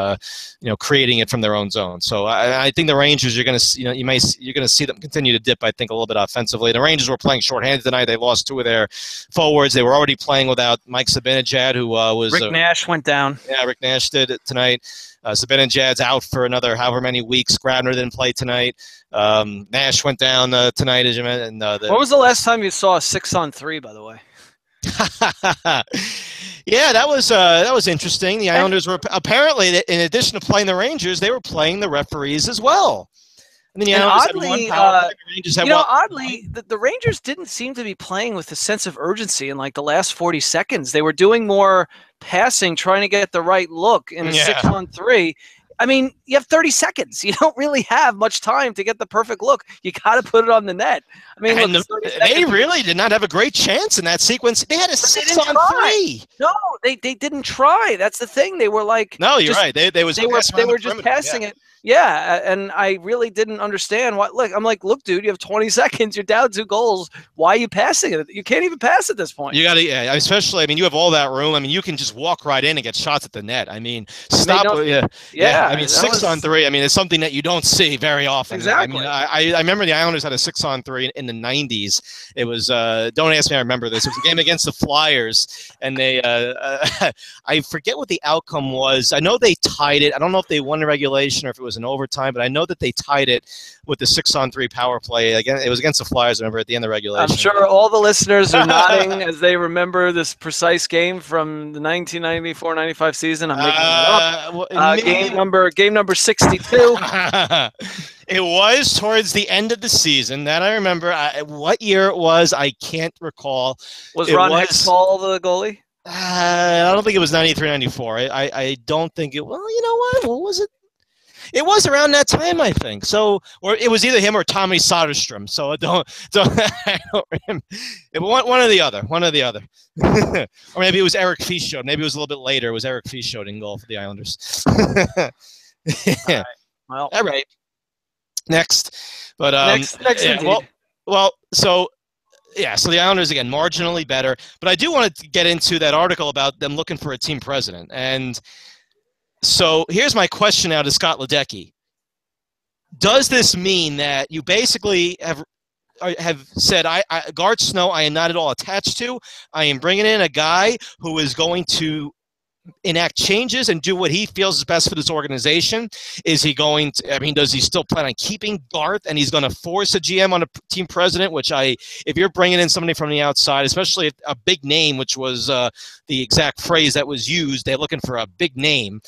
creating it from their own zone. So I think the Rangers, you're going to see them continue to dip, I think, a little bit offensively. The Rangers were playing shorthanded tonight. They lost two of their forwards. They were already playing without Mike Zibanejad, who was Rick Nash went down. Yeah, Rick Nash did it tonight. Zibanejad's out for another however many weeks. Grabner didn't play tonight. Nash went down tonight, as you mentioned. When was the last time you saw a 6-on-3, by the way? Yeah, that was interesting. The Islanders were apparently, in addition to playing the Rangers, they were playing the referees as well. And then the Islanders had one power play, the Rangers had one. Oddly, the Rangers didn't seem to be playing with a sense of urgency in like the last 40 seconds. They were doing more passing, trying to get the right look in a 6-on-3. I mean, you have 30 seconds. You don't really have much time to get the perfect look. You got to put it on the net. I mean, they really did not have a great chance in that sequence. They had a 6-on-3. No, they didn't try. That's the thing. They were like, no, you're right. They were just passing it. Yeah, and I really didn't understand what. Look, I'm like, look, dude, you have 20 seconds. You're down 2 goals. Why are you passing it? You can't even pass at this point. You got to, especially. I mean, you have all that room. I mean, you can just walk right in and get shots at the net. I mean, stop. Yeah. I mean, 6-on-3. I mean, it's something that you don't see very often. Exactly. I mean, I remember the Islanders had a 6-on-3 in the 90s. It was. Don't ask me. I remember this. It was a game against the Flyers, and they. I forget what the outcome was. I know they tied it. I don't know if they won the regulation or if it was in overtime, but I know that they tied it with the 6-on-3 power play. Again, it was against the Flyers, I remember, at the end of the regulation. I'm sure all the listeners are nodding as they remember this precise game from the 1994-95 season. I'm making it up. Game number 62. It was towards the end of the season that I remember. What year it was, I can't recall. Was Ron Hextall the goalie? I don't think it was 93-94. I don't think it. Well, you know what? What was it? It was around that time, I think. So, or it was either him or Tommy Soderstrom. So I don't remember. One or the other. One or the other. Or maybe it was Eric Fischode. Maybe it was a little bit later. It was Eric Fischode in goal for the Islanders. All right. Well, all right. Next, but next yeah, well, so yeah, so the Islanders again marginally better, but I do want to get into that article about them looking for a team president, and so here's my question now to Scott Ledecky: does this mean that you basically have said, Garth Snow, I am not at all attached to. I am bringing in a guy who is going to enact changes and do what he feels is best for this organization? Is he going to, I mean, does he still plan on keeping Garth and he's going to force a GM on a team president, which if you're bringing in somebody from the outside, especially a big name, which was the exact phrase that was used, they're looking for a big name.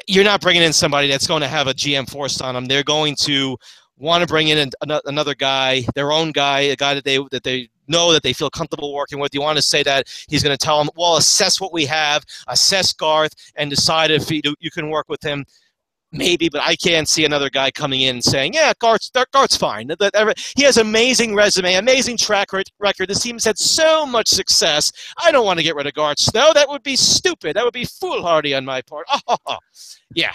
You're not bringing in somebody that's going to have a GM forced on them. They're going to want to bring in another guy, their own guy, a guy that they know that they feel comfortable working with. You want to say that he's going to tell them, well, assess what we have, assess Garth, and decide if you can work with him. Maybe, but I can't see another guy coming in and saying, yeah, Garth's fine. He has amazing resume, amazing track record. This team's had so much success. I don't want to get rid of Garth Snow. That would be stupid. That would be foolhardy on my part. Yeah,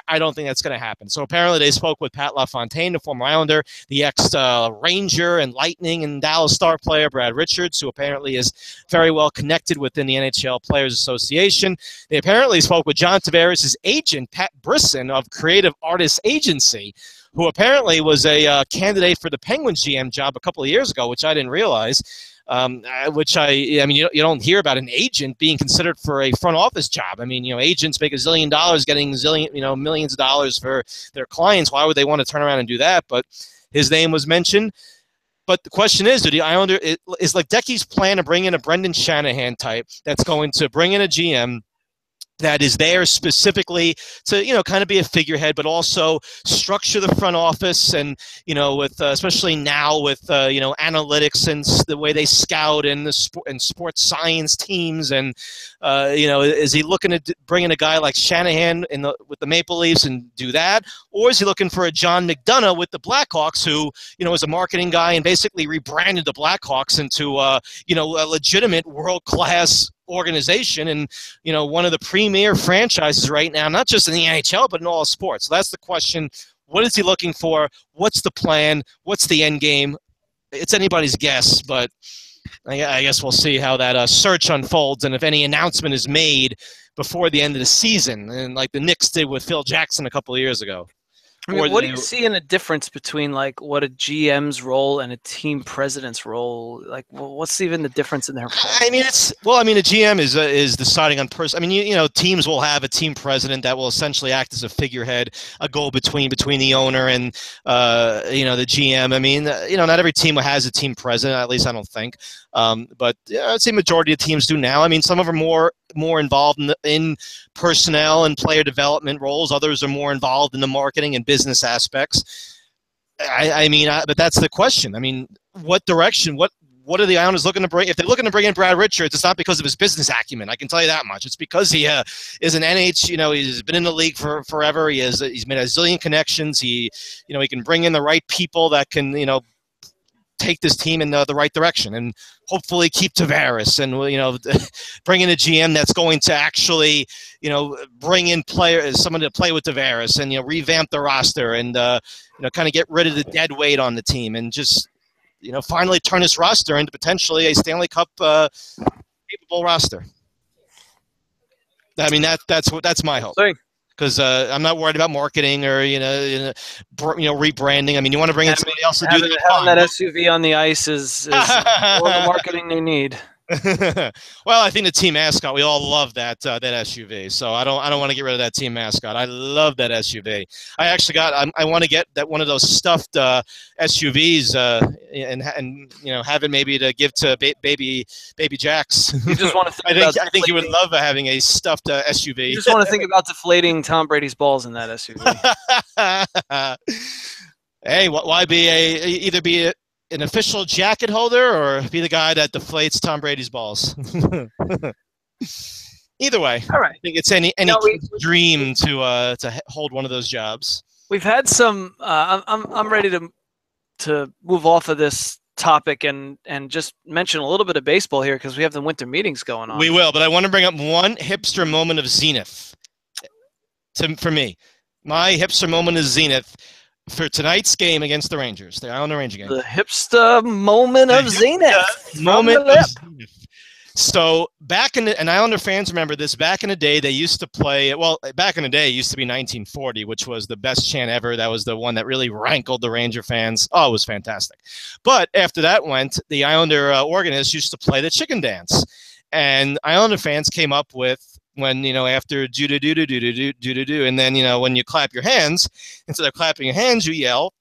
I don't think that's going to happen. So apparently they spoke with Pat LaFontaine, the former Islander, the ex-Ranger and Lightning and Dallas Star player Brad Richards, who apparently is very well connected within the NHL Players Association. They apparently spoke with John Tavares' agent, Pat Brisson, of Creative Artists Agency, who apparently was a candidate for the Penguins GM job a couple of years ago, which I didn't realize. Which I mean, you don't hear about an agent being considered for a front office job. I mean, agents make $1 zillion getting millions of dollars for their clients. Why would they want to turn around and do that? But his name was mentioned. But the question is, do the Islander is Ledecky's plan to bring in a Brendan Shanahan type that's going to bring in a GM that is there specifically to, kind of be a figurehead, but also structure the front office and, with especially now with, analytics and the way they scout and sports science teams. And, is he looking to bring in a guy like Shanahan with the Maple Leafs and do that? Or is he looking for a John McDonough with the Blackhawks who, is a marketing guy and basically rebranded the Blackhawks into, a legitimate world-class organization and one of the premier franchises right now, not just in the NHL but in all sports. So that's the question. What is he looking for? What's the plan? What's the end game? It's anybody's guess, but I guess we'll see how that search unfolds and if any announcement is made before the end of the season, and like the Knicks did with Phil Jackson a couple of years ago. I mean, what do you see in a difference between what a GM's role and a team president's role? What's even the difference in their role? I mean, a GM is deciding on person. I mean, teams will have a team president that will essentially act as a figurehead, a go-between between the owner and the GM. I mean, not every team has a team president. At least I don't think. But I'd say majority of teams do now. I mean, some of them are more involved in personnel and player development roles. Others are more involved in the marketing and business aspects. But that's the question. I mean, what direction? What are the Islanders looking to bring? If they're looking to bring in Brad Richards, it's not because of his business acumen. I can tell you that much. It's because he is an NH. He's been in the league for forever. He's made a zillion connections. He can bring in the right people that can take this team in the right direction and hopefully keep Tavares and bring in a GM that's going to actually bring in someone to play with Tavares and revamp the roster and kind of get rid of the dead weight on the team and just finally turn this roster into potentially a Stanley Cup capable roster. I mean that's my hope. Sorry. Because I'm not worried about marketing or rebranding. I mean, you want to bring in somebody else to do that. Having that SUV on the ice is all the marketing they need. Well, I think the team mascot, we all love that SUV. So I don't want to get rid of that team mascot. I love that SUV. I actually I want to get that one of those stuffed SUVs and have it maybe to give to baby Jax. You just want to think I think you would love having a stuffed SUV. You just want to think about deflating Tom Brady's balls in that SUV. Hey, why either be an official jacket holder or be the guy that deflates Tom Brady's balls? Either way, All right. I think it's any No, kid's dream to hold one of those jobs. we've had some. I'm ready to move off of this topic and just mention a little bit of baseball here because we have the winter meetings going on. We will, but I want to bring up one hipster moment of zenith. For me, my hipster moment is zenith for tonight's game against the Rangers, the Islander Ranger game. The hipster moment of zenith. Moment of zenith. So back in and Islander fans remember this. Back in the day, they used to play. Well, back in the day, it used to be 1940, which was the best chant ever. That was the one that really rankled the Ranger fans. Oh, it was fantastic. But after that went, the Islander organists used to play the chicken dance, and Islander fans came up with when after do do do do do do do do do, and then when you clap your hands, instead of clapping your hands, you yell,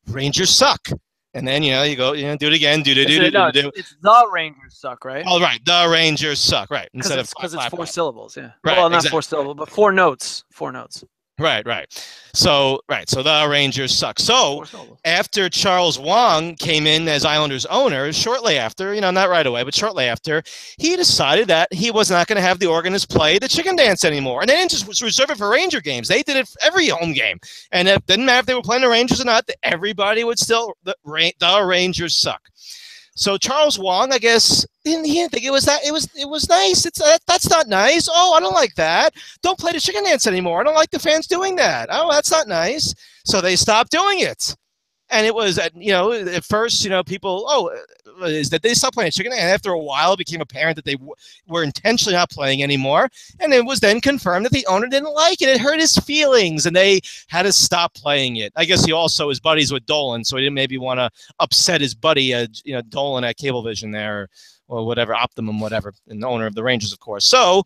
"Rangers suck." And then you go do it again, do. It's the Rangers suck, right? Oh, right, the Rangers suck, right? Instead of because it's 4 syllables, yeah. Right, well, not exactly. 4 syllables, but 4 notes. 4 notes. Right. So the Rangers suck. So after Charles Wang came in as Islanders owner, shortly after, not right away, but shortly after, he decided that he was not going to have the organists play the chicken dance anymore. And they didn't just reserve it for Ranger games. They did it for every home game. And it didn't matter if they were playing the Rangers or not, everybody would still, the Rangers suck. So Charles Wang, I guess, he didn't think it was that. It was nice. That's not nice. Oh, I don't like that. Don't play the chicken dance anymore. I don't like the fans doing that. Oh, that's not nice. So they stopped doing it. And it was, at first, people, is that they stopped playing chicken. And after a while, it became apparent that they were intentionally not playing anymore. And it was then confirmed that the owner didn't like it. It hurt his feelings, and they had to stop playing it. I guess he also was buddies with Dolan, so he didn't maybe want to upset his buddy, Dolan at Cablevision there, or whatever, Optimum, whatever, and the owner of the Rangers, of course. So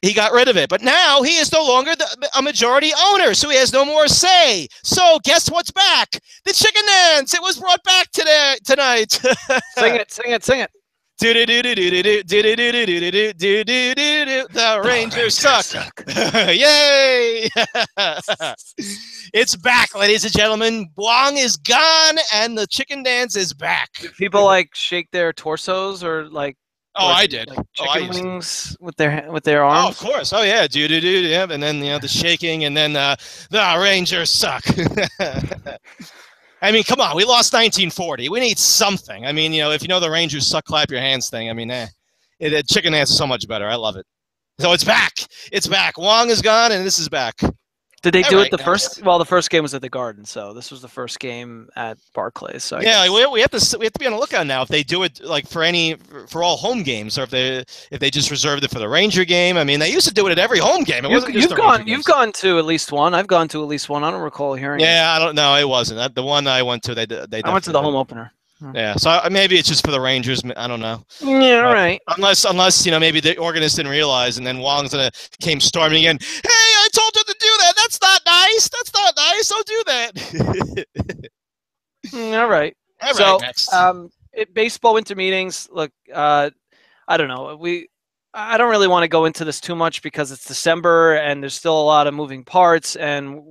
he got rid of it, but now he is no longer a majority owner, so he has no more say. So guess what's back? The chicken dance. It was brought back tonight. Sing it. The Rangers suck. Yay! It's back, ladies and gentlemen. Wang is gone, and the chicken dance is back. Do people shake their torsos or like? Oh, I did. Chicken wings with their arms. Oh, of course. Oh, yeah. Yeah. And then the shaking, and then the Rangers suck. I mean, come on. We lost 1940. We need something. I mean, if the Rangers suck, clap your hands thing. I mean, the chicken dance is so much better. I love it. So it's back. It's back. Wang is gone, and this is back. Did they do it the first? Well, the first game was at the Garden, so this was the first game at Barclays. So we have to be on the lookout now if they do it for all home games, or if they just reserved it for the Ranger game. I mean, they used to do it at every home game. You've gone to at least one. I've gone to at least one. I don't recall hearing. Yeah, I don't know. It wasn't the one I went to. I went to the home opener. Yeah, so maybe it's just for the Rangers. I don't know. Yeah, right. Unless maybe the organist didn't realize, and then Wong's came storming in. Hey, I told you to do that. That's not nice. That's not nice. Don't do that. All right. So, next. Baseball winter meetings. Look, I don't know. I don't really want to go into this too much because it's December and there's still a lot of moving parts, and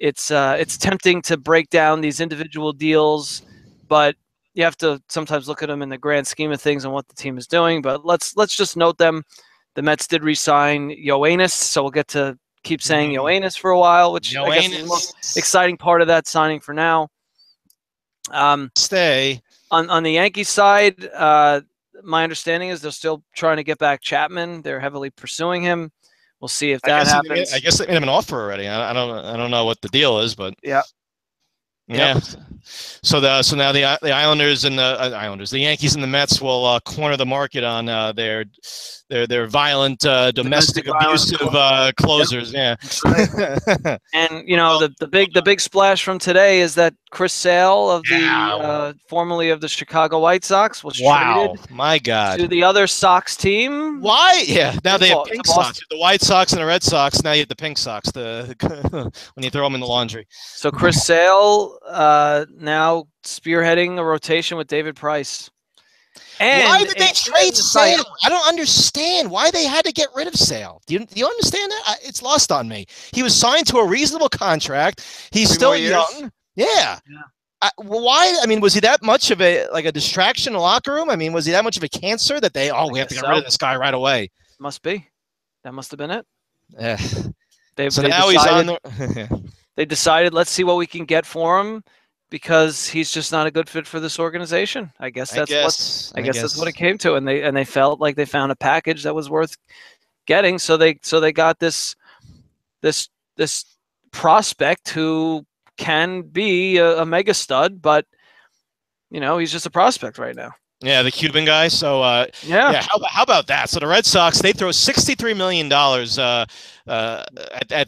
it's tempting to break down these individual deals, but you have to sometimes look at them in the grand scheme of things and what the team is doing. But let's just note them. The Mets did re-sign Yoenis, so we'll get to keep saying Yoenis for a while, which I guess is the most exciting part of that signing for now. Stay. On the Yankees side, my understanding is they're still trying to get back Chapman. They're heavily pursuing him. We'll see if that happens. I guess they made him an offer already. I don't know what the deal is, but yeah. So now the Islanders and the Yankees and the Mets will corner the market on their violent domestic abusive closers. Yep. Yeah. And the big splash from today is that Chris Sale of the formerly of the Chicago White Sox was traded. My God. To the other Sox team. Why? Yeah. Now they have pink Sox. The White Sox and the Red Sox. Now you have the pink Sox. When you throw them in the laundry. So Chris Sale now spearheading a rotation with David Price. And why did they trade Sale? I don't understand why they had to get rid of Sale. Do you understand that? It's lost on me. He was signed to a reasonable contract. He's still young. Yeah. Why? I mean, was he that much of a distraction in the locker room? I mean, was he that much of a cancer that we have to get rid of this guy right away? Must be. That must have been it. Yeah. They now decided, he's on the. They decided, let's see what we can get for him because he's just not a good fit for this organization. I guess that's what it came to, and they felt like they found a package that was worth getting. So they got this prospect who can be a mega stud, but he's just a prospect right now. Yeah, the Cuban guy. So yeah. How about that? So the Red Sox, they throw $63 million at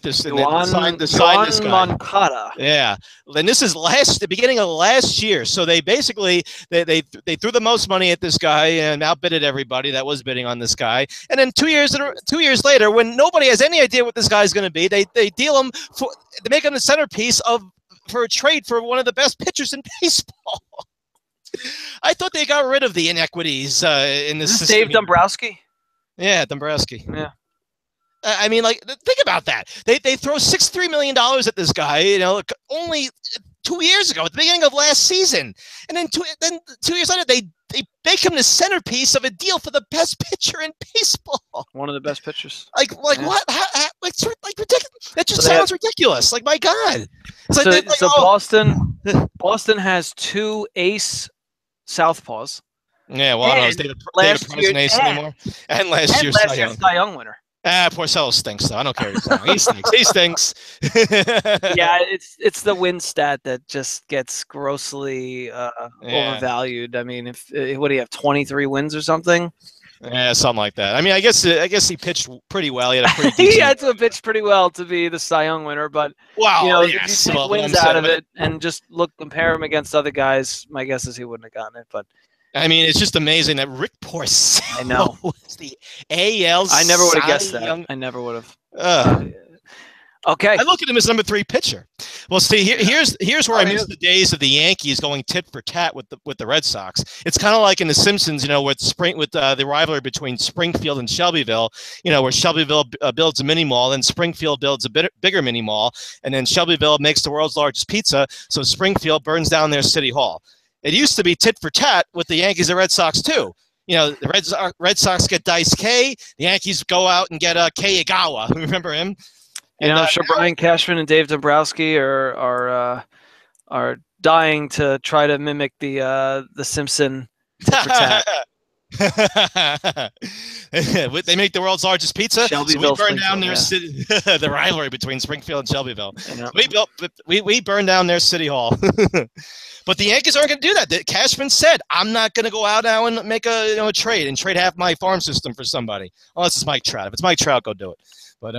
this sign this guy. Moncada. Yeah, and this is the beginning of last year. So they basically they threw the most money at this guy and outbidded everybody that was bidding on this guy. And then 2 years later, when nobody has any idea what this guy's going to be, they deal him they make him the centerpiece for a trade for one of the best pitchers in baseball. I thought they got rid of the inequities in this system. Dave Dombrowski? Yeah, Dombrowski. Yeah. I mean, think about that. They throw $63 million at this guy, only 2 years ago at the beginning of last season. And then 2 years later, they make him the centerpiece of a deal for the best pitcher in baseball. One of the best pitchers. What? Ridiculous. That just sounds ridiculous. My God. Boston has 2 ace southpaws. Yeah, well, I don't know. Is David Price an ace anymore? And last year's Cy Young winner. Porcello stinks, though. I don't care. He stinks. He stinks. Yeah, it's the win stat that just gets grossly overvalued. I mean, what do you have, 23 wins or something? Yeah, something like that. I mean, I guess he pitched pretty well. He had a pretty decent... He had to pitch pretty well to be the Cy Young winner, but if you take wins out of it and just compare him against other guys, my guess is he wouldn't have gotten it. But I mean, it's just amazing that Rick Porcello was the AL. I never would have guessed that. I never would have. Okay. I look at him as number 3 pitcher. Well, see, here's where I miss the days of the Yankees going tit for tat with the Red Sox. It's kind of like in The Simpsons, with the rivalry between Springfield and Shelbyville, where Shelbyville builds a mini mall and Springfield builds a bigger mini mall, and then Shelbyville makes the world's largest pizza, so Springfield burns down their city hall. It used to be tit for tat with the Yankees and Red Sox too. The Red Sox get Dice K, the Yankees go out and get Kei Igawa. Remember him? I'm sure Brian Cashman and Dave Dombrowski are dying to try to mimic the Simpson. They make the world's largest pizza. So we burn down their city. The rivalry between Springfield and Shelbyville. We burned down their city hall. But the Yankees aren't going to do that. Cashman said, "I'm not going to go out now and make a trade and trade half my farm system for somebody." Unless it's Mike Trout. If it's Mike Trout, go do it. But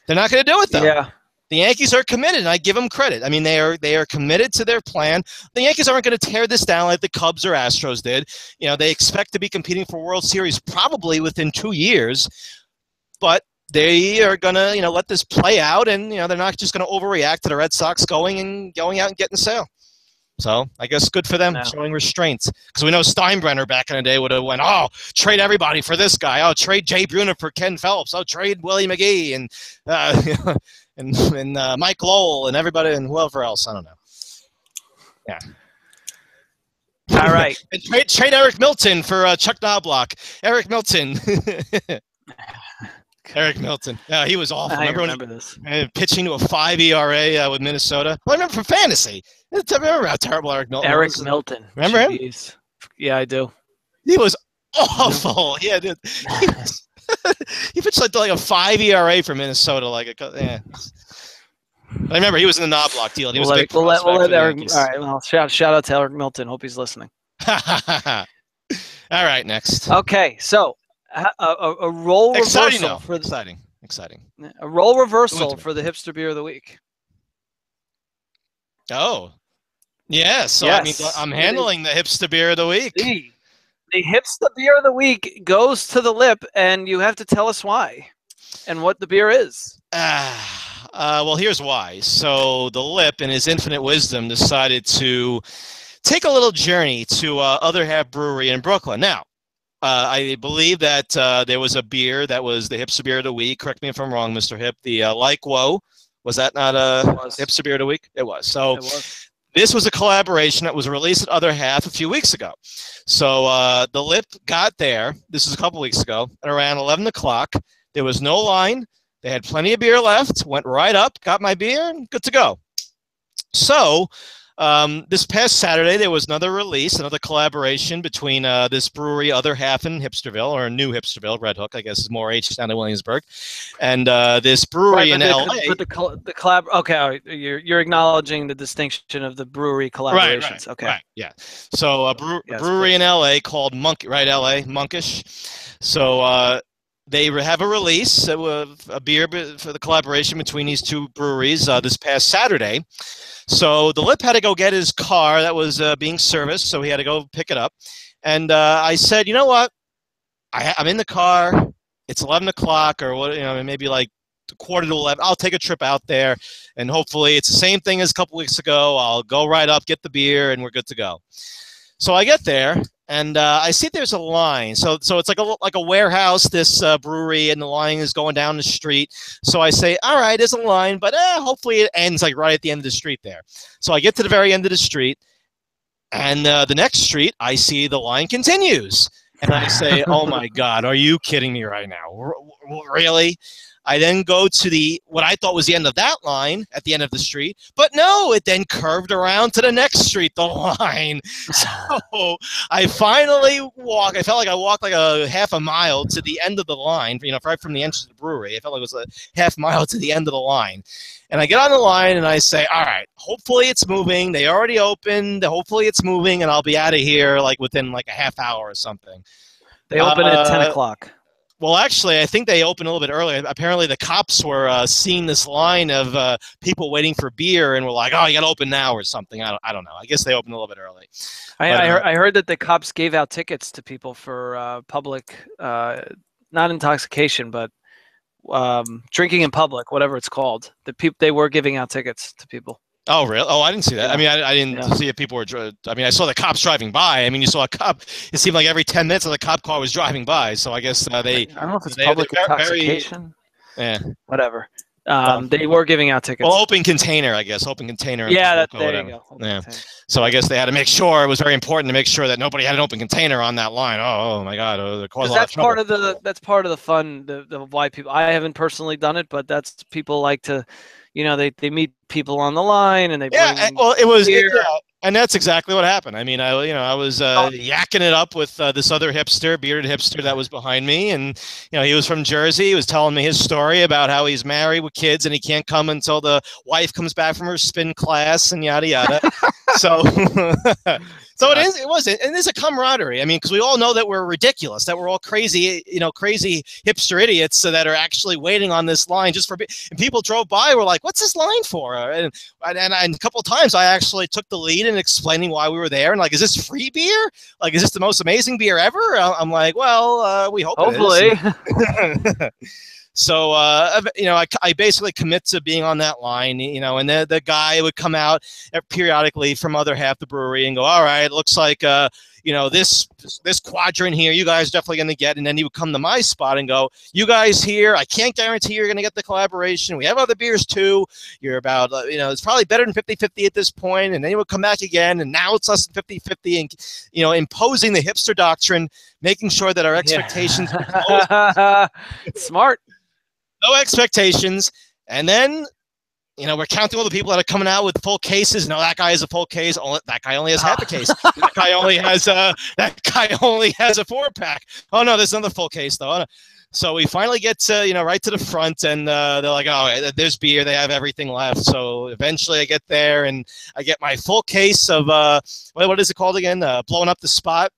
they're not going to do it, though. Yeah. The Yankees are committed, and I give them credit. I mean, they are committed to their plan. The Yankees aren't going to tear this down like the Cubs or Astros did. They expect to be competing for World Series probably within 2 years, but they are going to, let this play out, and they're not just going to overreact to the Red Sox going out and getting Sale. So I guess good for them showing restraint, because we know Steinbrenner back in the day would have went, trade everybody for this guy. Trade Jay Bruner for Ken Phelps. Trade Willie McGee and and Mike Lowell and everybody and whoever else. I don't know. Yeah. All right. And trade Eric Milton for Chuck Knobloch. Eric Milton. Eric Milton. Yeah, he was awful. I remember this. Pitching to a 5 ERA with Minnesota. Well, I remember from fantasy. I remember how terrible Eric Milton was. Eric Milton. Remember him? Yeah, I do. He was awful. Yeah, dude. He pitched like a 5 ERA for Minnesota. I remember he was in the Knobloch deal. And he was a big prospect for the Yankees. All right. Well, shout out to Eric Milton. Hope he's listening. All right, next. Okay, so a role reversal for exciting. A role reversal for the hipster beer of the week. Oh, yeah. So yes. I mean, I'm handling the hipster beer of the week. The hipster beer of the week goes to the lip, and you have to tell us why and what the beer is. Well, here's why. So the lip, in his infinite wisdom, decided to take a little journey to Other Half Brewery in Brooklyn. Now, I believe that there was a beer that was the hipster beer of the week. Correct me if I'm wrong, Mr. Hip. The Like Whoa. Was that not a hipster beer of the week? It was. So This was a collaboration that was released at Other Half a few weeks ago. So the Lip got there. This was a couple weeks ago at around 11 o'clock. There was no line. They had plenty of beer left. Went right up, got my beer, and good to go. So this past Saturday, there was another release, another collaboration between this brewery, Other Half in Hipsterville, or New Hipsterville, Red Hook, I guess is more H down in Williamsburg, and this brewery in LA. But the collab. Okay, you're acknowledging the distinction of the brewery collaborations. Okay. Right. Yeah. So brewery in LA called Monk, right? LA, Monkish. So they have a release of a beer for the collaboration between these two breweries this past Saturday. So the Lip had to go get his car that was being serviced, so he had to go pick it up. And I said, you know what? I'm in the car. It's 11 o'clock or what? Maybe like quarter to 11. I'll take a trip out there, and hopefully it's the same thing as a couple weeks ago. I'll go right up, get the beer, and we're good to go. So I get there, and I see there's a line. So it's like a warehouse, this brewery, and the line is going down the street. So I say, all right, there's a line, but hopefully it ends like right at the end of the street there. So I get to the very end of the street, and the next street, I see the line continues. And I say, oh, my God, are you kidding me right now? Really? I then go to what I thought was the end of that line at the end of the street, but no, it then curved around to the next street, the line. So I finally walk. I felt like I walked like a half a mile to the end of the line, right from the entrance of the brewery. I felt like it was a half mile to the end of the line. And I get on the line and I say, all right, hopefully it's moving. They already opened. Hopefully it's moving, and I'll be out of here like within like a half hour or something. They open at 10 o'clock. Well, actually, I think they opened a little bit earlier. Apparently, the cops were seeing this line of people waiting for beer and were like, "Oh, you got to open now" or something. I don't know. I guess they opened a little bit early. I heard that the cops gave out tickets to people for public, not intoxication, but drinking in public, whatever it's called. They were giving out tickets to people. Oh, really? Oh, I didn't see that. Yeah. I mean, I didn't see if people were. I mean, I saw the cops driving by. I mean, you saw a cop. It seemed like every 10 minutes, a cop car was driving by. So I guess they. I don't know if it's public intoxication. Yeah. Whatever. They were giving out tickets. Well, open container, I guess. Open container. Yeah, there you go. Yeah. So I guess they had to make sure. It was very important to make sure that nobody had an open container on that line. Oh my God! It caused a lot of trouble. That's part of the fun. The why people. I haven't personally done it, but that's people like to. They meet people on the line and they bring it was and that's exactly what happened. I mean, I was yakking it up with this other bearded hipster that was behind me, and he was from Jersey. He was telling me his story about how he's married with kids and he can't come until the wife comes back from her spin class and yada yada. So it was, and there's a camaraderie. I mean, because we all know that we're ridiculous, that we're all crazy, crazy hipster idiots that are actually waiting on this line just for. And people drove by, were like, "What's this line for?" And a couple of times, I actually took the lead in explaining why we were there, and like, "Is this free beer? Like, is this the most amazing beer ever?" I'm like, "Well, we hope hopefully." It is. So, I basically commit to being on that line, and the guy would come out periodically from Other Half the brewery and go, all right, it looks like, this quadrant here, you guys are definitely going to get. And then he would come to my spot and go, you guys here, I can't guarantee you're going to get the collaboration. We have other beers too. You're about, it's probably better than 50-50 at this point. And then he would come back again. And now it's less than 50-50 and, imposing the hipster doctrine, making sure that our expectations are smart. No expectations, and then we're counting all the people that are coming out with full cases. No, that guy has a full case. That guy only has half a case. That guy only has a 4-pack. Oh no, there's another full case though. So we finally get to right to the front, and they're like, oh, there's beer. They have everything left. So eventually I get there and I get my full case of what is it called again? Blowing Up the Spot.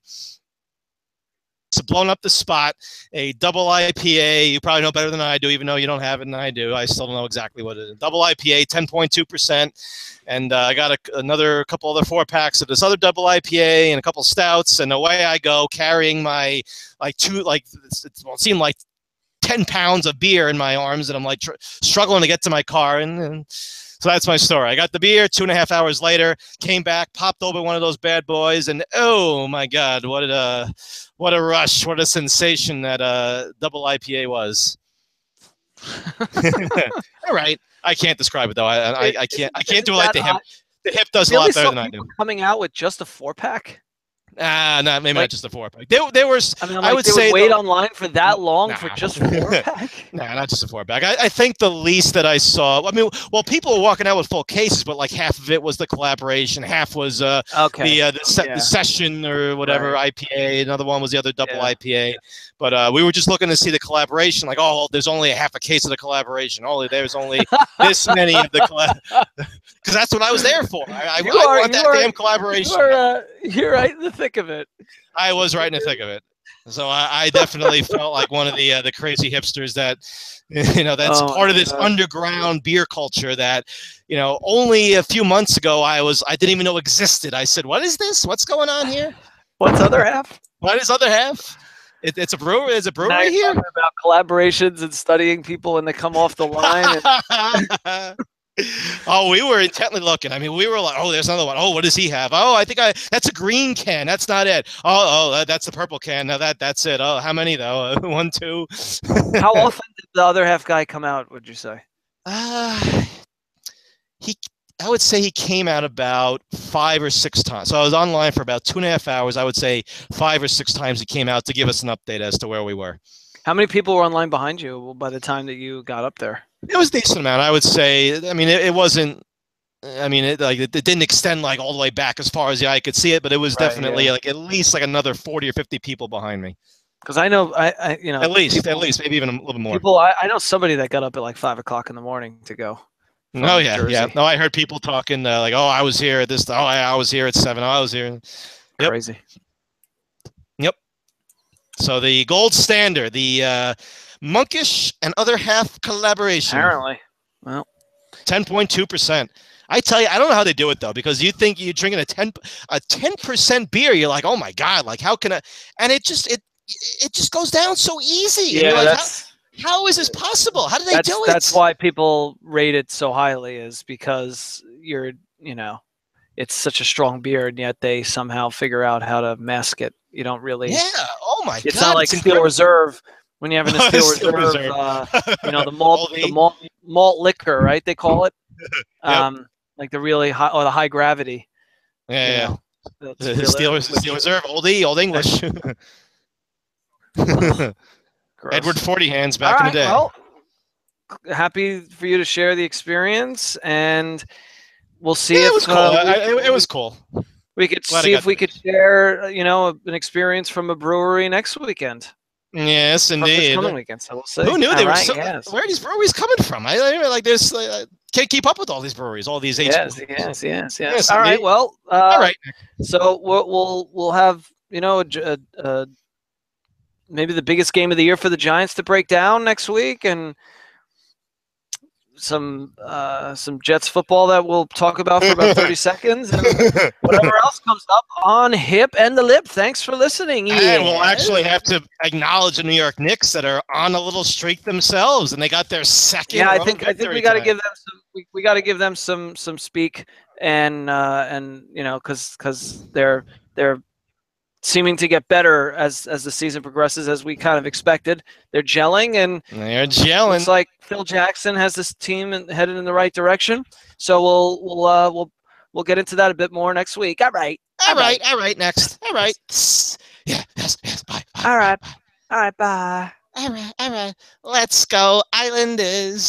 So Blown Up the Spot, a double IPA. You probably know better than I do, even though you don't have it and I do. I still don't know exactly what it is. Double IPA, 10.2%. And I got another couple other 4-packs of this other double IPA and a couple stouts. And away I go carrying my, it seemed like 10 pounds of beer in my arms. And I'm like struggling to get to my car. And so that's my story. I got the beer 2.5 hours later, came back, popped open one of those bad boys, and oh my God, what a rush, what a sensation that double IPA was. All right, I can't describe it though. I can't do it like the him. The hip does a really lot better saw than I people do. coming out with just a 4-pack. Not maybe Like, not just a 4-pack. There was. I mean, I like would they say would wait online for that long for nah, just 4-pack. nah, not just a 4-pack. I think the least that I saw. I mean, well, people were walking out with full cases, but like half of it was the collaboration, half was Okay. the session or whatever Right. IPA. Another one was the other double Yeah. IPA. But we were just looking to see the collaboration. Like, oh, there's only a half a case of the collaboration. There's only this many of the because that's what I was there for. I want that damn collaboration. You're right in the thick of it. I was right in the thick of it. So I definitely felt like one of the crazy hipsters that, that's part of this underground beer culture that, only a few months ago I didn't even know existed. I said, what is this? What's going on here? What's other half? What is other half? It's a brewery. Is a brewery now you're here? talking about collaborations and studying people when they come off the line. Oh, we were intently looking. I mean, we were like, oh, there's another one. Oh, what does he have? Oh, I think that's a green can. That's not it. Oh, that's the purple can. No, that's it. Oh, how many though? 1, 2. How often did the other half guy come out, would you say? I would say he came out about 5 or 6 times. So I was online for about 2.5 hours. I would say 5 or 6 times he came out to give us an update as to where we were. How many people were online behind you by the time that you got up there? It was a decent amount, I would say. I mean, it wasn't. I mean, it didn't extend like all the way back as far as the eye could see it, but it was definitely like at least like another 40 or 50 people behind me. Because I know, at least maybe even a little bit more. People, I know somebody that got up at like 5 o'clock in the morning to go. Oh yeah, Jersey. Yeah. No, I heard people talking like, "Oh, I was here at this. Oh, I was here at 7. Oh, I was here." Yep. Crazy. Yep. So the gold standard, the Monkish and Other Half collaboration. Apparently, well, 10.2%. I tell you, I don't know how they do it though, because you think you're drinking a 10% beer, you're like, oh my god, like how can I? And it just goes down so easy. Yeah, like, how is this possible? How do they do it? That's why people rate it so highly, is because it's such a strong beer, and yet they somehow figure out how to mask it. You don't really. Yeah. Oh my god. It's not like Steel Reserve. When you have a Steel Reserve, the malt liquor, right? They call it, like the really high or the high gravity. Yeah, the Steel Reserve, old English. Edward 40 hands back in the day. Well, happy for you to share the experience, and we'll see. It was cool. It was cool. We could see if we could share, an experience from a brewery next weekend. Yes, indeed. Coming weekend, so we'll see. Who knew they were so? Yes. Where are these breweries coming from? I like this. Can't keep up with all these breweries, all these Yes. All right. Well. All right. So we'll have maybe the biggest game of the year for the Giants to break down next week, and some Jets football that we'll talk about for about 30 seconds, and whatever else comes up on Hip and the Lip. Thanks for listening. And we'll actually have to acknowledge the New York Knicks that are on a little streak themselves, and they got their second. Yeah, I think we got to give them some. We got to give them some speak, and because they're seeming to get better as the season progresses, as we kind of expected. They're gelling, and it's like Phil Jackson has this team headed in the right direction. So we'll get into that a bit more next week. All right. Next. All right. Yeah. Yes. Bye. All right. Bye. All right. Let's go, Islanders.